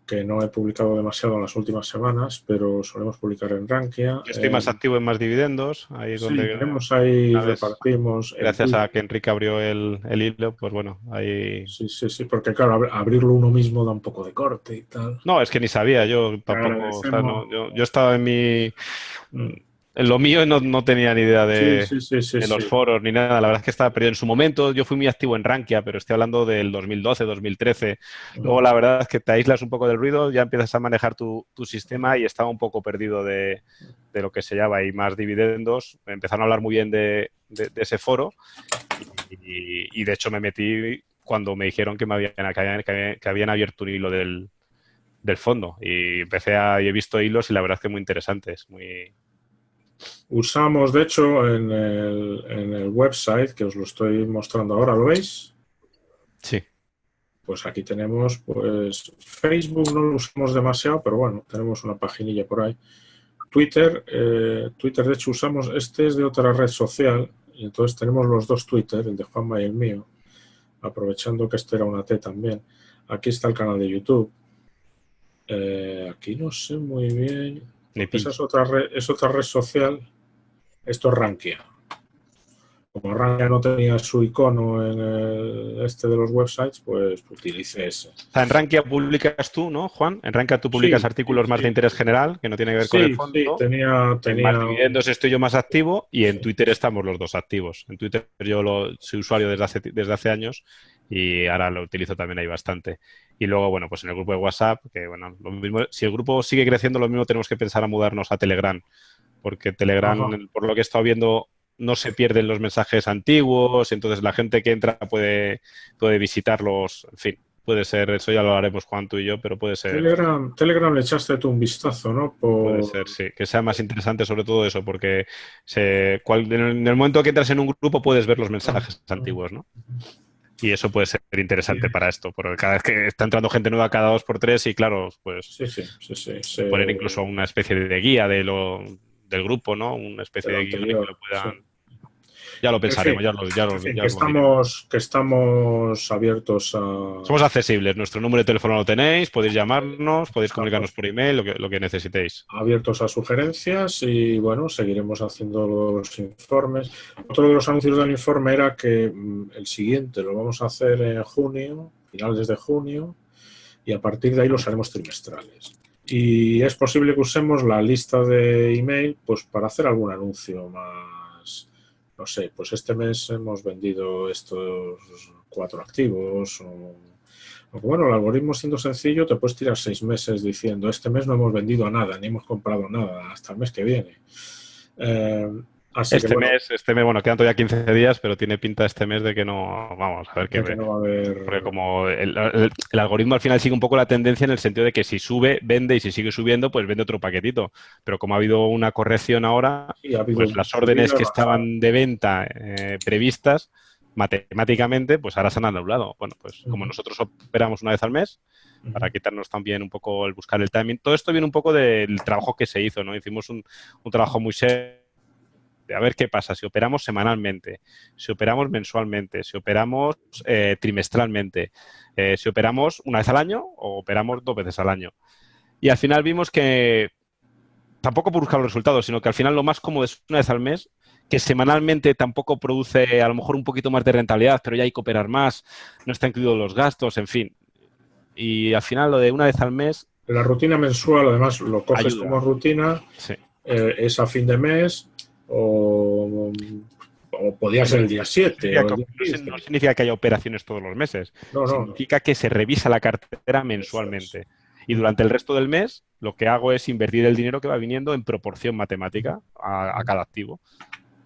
que no he publicado demasiado en las últimas semanas, pero solemos publicar en Rankia. Yo estoy más activo en Más Dividendos, ahí es Sí, donde, tenemos ahí, ¿sabes? repartimos en Gracias a Twitter. que Enrique abrió el hilo, pues bueno, ahí... Sí, sí, sí, porque claro, abrirlo uno mismo da un poco de corte y tal. No, es que ni sabía, yo Te tampoco, o sea, agradecemos. no, yo estaba en mi... Mm. En lo mío no tenía ni idea Sí, sí, sí, sí, de los sí. foros ni nada. La verdad es que estaba perdido en su momento. Yo fui muy activo en Rankia, pero estoy hablando del 2012, 2013. Luego, la verdad es que te aíslas un poco del ruido, ya empiezas a manejar tu sistema y estaba un poco perdido de lo que se llama y Más Dividendos. Empezaron a hablar muy bien de ese foro y, de hecho me metí cuando me dijeron que habían abierto un hilo del fondo y y he visto hilos y la verdad es que muy interesantes, muy... Usamos, de hecho, en el website, que os lo estoy mostrando ahora, ¿lo veis? Sí. Pues aquí tenemos, pues Facebook no lo usamos demasiado, pero bueno, tenemos una paginilla por ahí. Twitter, Twitter de hecho usamos, este es de otra red social, y entonces tenemos los dos Twitter, el de Juanma y el mío, aprovechando que este era una T también. Aquí está el canal de YouTube. Aquí no sé muy bien, porque esa es otra red social. Esto es Rankia. Como Rankia no tenía su icono en este de los websites, pues utilicé ese. O sea, en Rankia publicas tú, ¿no, Juan? En Rankia tú publicas Sí, sí, artículos más de sí. interés general, que no tiene que ver con el Sí, sí, fondo. tenía En Más Dividendos estoy yo más activo y en Twitter estamos los dos activos. En Twitter yo soy usuario desde hace años y ahora lo utilizo también ahí bastante. Y luego, bueno, pues en el grupo de WhatsApp, que bueno, lo mismo, si el grupo sigue creciendo, lo mismo tenemos que pensar a mudarnos a Telegram, porque Ajá. Telegram, por lo que he estado viendo, no se pierden los mensajes antiguos, entonces la gente que entra puede visitarlos, en fin, puede ser, eso ya lo haremos Juan, tú y yo, pero Telegram le echaste tú un vistazo, ¿no? puede ser, sí, que sea más interesante sobre todo eso, porque en el momento que entras en un grupo puedes ver los mensajes antiguos, ¿no? Y eso puede ser interesante para esto, porque cada vez que está entrando gente nueva cada 2 por 3 y claro, pues Sí, sí, sí, sí. poner incluso una especie de guía del grupo, ¿no? Una De especie lo de guiones que anterior, lo sí. puedan... Ya lo En fin, pensaremos, en fin, ya os lo diré. que estamos abiertos a... Somos accesibles. Nuestro número de teléfono lo tenéis, podéis llamarnos, podéis comunicarnos Estamos por email, lo que necesitéis. abiertos a sugerencias y bueno, seguiremos haciendo los informes. Otro de los anuncios del informe era que el siguiente lo vamos a hacer en junio, finales de junio, y a partir de ahí los haremos trimestrales. Y es posible que usemos la lista de email pues para hacer algún anuncio más, no sé, pues este mes hemos vendido estos 4 activos o bueno, el algoritmo siendo sencillo te puedes tirar 6 meses diciendo este mes no hemos vendido nada, ni hemos comprado nada hasta el mes que viene. Así que bueno, Bueno, quedan todavía 15 días, pero tiene pinta este mes de que no, vamos, a ver qué de que ve. no va a Porque haber... como el algoritmo al final sigue un poco la tendencia en el sentido de que si sube, vende y si sigue subiendo, pues vende otro paquetito. Pero como ha habido una corrección ahora, Sí, ha habido pues las órdenes subida y que bajada. estaban de venta previstas matemáticamente, pues ahora se han anulado. Bueno, pues como nosotros operamos una vez al mes, para quitarnos también un poco el buscar el timing. Todo esto viene un poco del trabajo que se hizo, ¿no? Hicimos un trabajo muy serio de a ver qué pasa si operamos semanalmente, si operamos mensualmente, si operamos trimestralmente, si operamos una vez al año o operamos 2 veces al año. Y al final vimos que tampoco por buscar los resultados, sino que al final lo más cómodo es una vez al mes, que semanalmente tampoco produce a lo mejor un poquito más de rentabilidad, pero ya hay que operar más, no está incluido los gastos, en fin. Y al final lo de una vez al mes... La rutina mensual, además, lo coges ayuda. como rutina, Sí. Es a fin de mes o podría ser el día 7 o el día 15. No significa que haya operaciones todos los meses, No, no, no. significa que se revisa la cartera Eso es. mensualmente. Y durante el resto del mes lo que hago es invertir el dinero que va viniendo en proporción matemática a cada activo.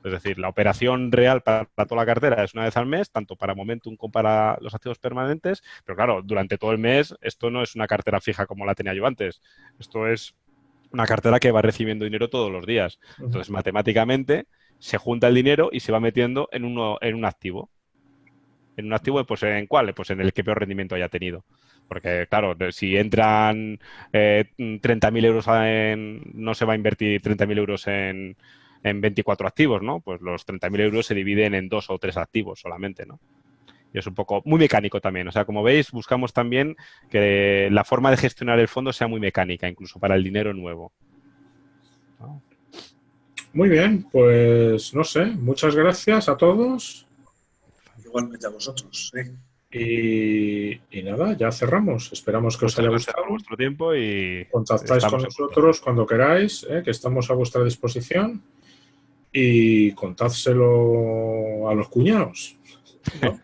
Es decir, la operación real para toda la cartera es una vez al mes, tanto para Momentum como para los activos permanentes, pero claro, durante todo el mes esto no es una cartera fija como la tenía yo antes. Esto es una cartera que va recibiendo dinero todos los días. Entonces, matemáticamente se junta el dinero y se va metiendo en un activo. ¿En un activo? Pues ¿en cuál? Pues en el que peor rendimiento haya tenido. Porque, claro, si entran 30.000 euros no se va a invertir 30.000 euros en en 24 activos, ¿no? Pues los 30.000 euros se dividen en 2 o 3 activos solamente, ¿no? Y es un poco muy mecánico también. O sea, como veis, buscamos también que la forma de gestionar el fondo sea muy mecánica, incluso para el dinero nuevo, ¿no? Muy bien, pues no sé, muchas gracias a todos. Igualmente a vosotros, sí. Y nada, ya cerramos. Esperamos que os Muchas haya gracias por gustado. vuestro tiempo y Contactáis con estamos en contacto. nosotros cuando queráis, que estamos a vuestra disposición. Y contádselo a los cuñados, ¿no?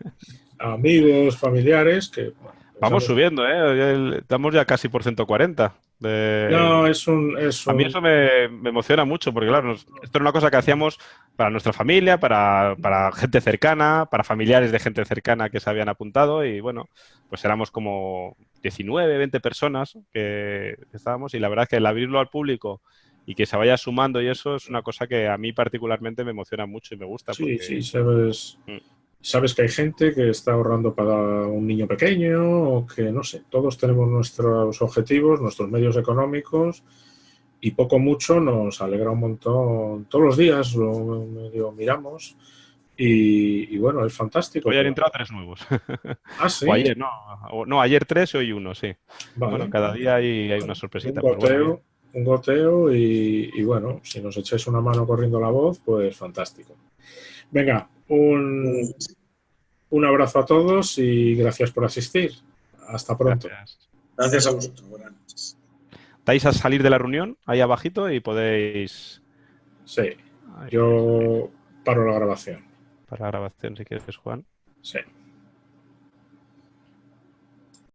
A amigos, familiares, que bueno, Vamos pensamos- subiendo, ¿eh? Estamos ya casi por 140. No, A mí eso me emociona mucho porque, claro, esto era una cosa que hacíamos para nuestra familia, para gente cercana, para familiares de gente cercana que se habían apuntado y, bueno, pues éramos como 19, 20 personas que estábamos y la verdad es que el abrirlo al público y que se vaya sumando y eso es una cosa que a mí particularmente me emociona mucho y me gusta Sí, porque... sí, sabes que hay gente que está ahorrando para un niño pequeño o que, no sé, todos tenemos nuestros objetivos, nuestros medios económicos y poco mucho nos alegra un montón. Todos los días lo medio miramos y bueno, es fantástico. Hoy han Pero... entrado 3 nuevos. Ah, O sí, ayer, no. No, ayer 3 y hoy 1, sí. Bueno, vale. cada día hay una Un sorpresita, pero bueno, bien. goteo, un goteo y bueno, si nos echáis una mano corriendo la voz, pues fantástico. Venga, un abrazo a todos y gracias por asistir. Hasta pronto. Gracias. Gracias a vosotros. Buenas noches. Dais a salir de la reunión ahí abajito y podéis... Sí, Ahí, yo paro la grabación. para la grabación si quieres, Juan. Sí.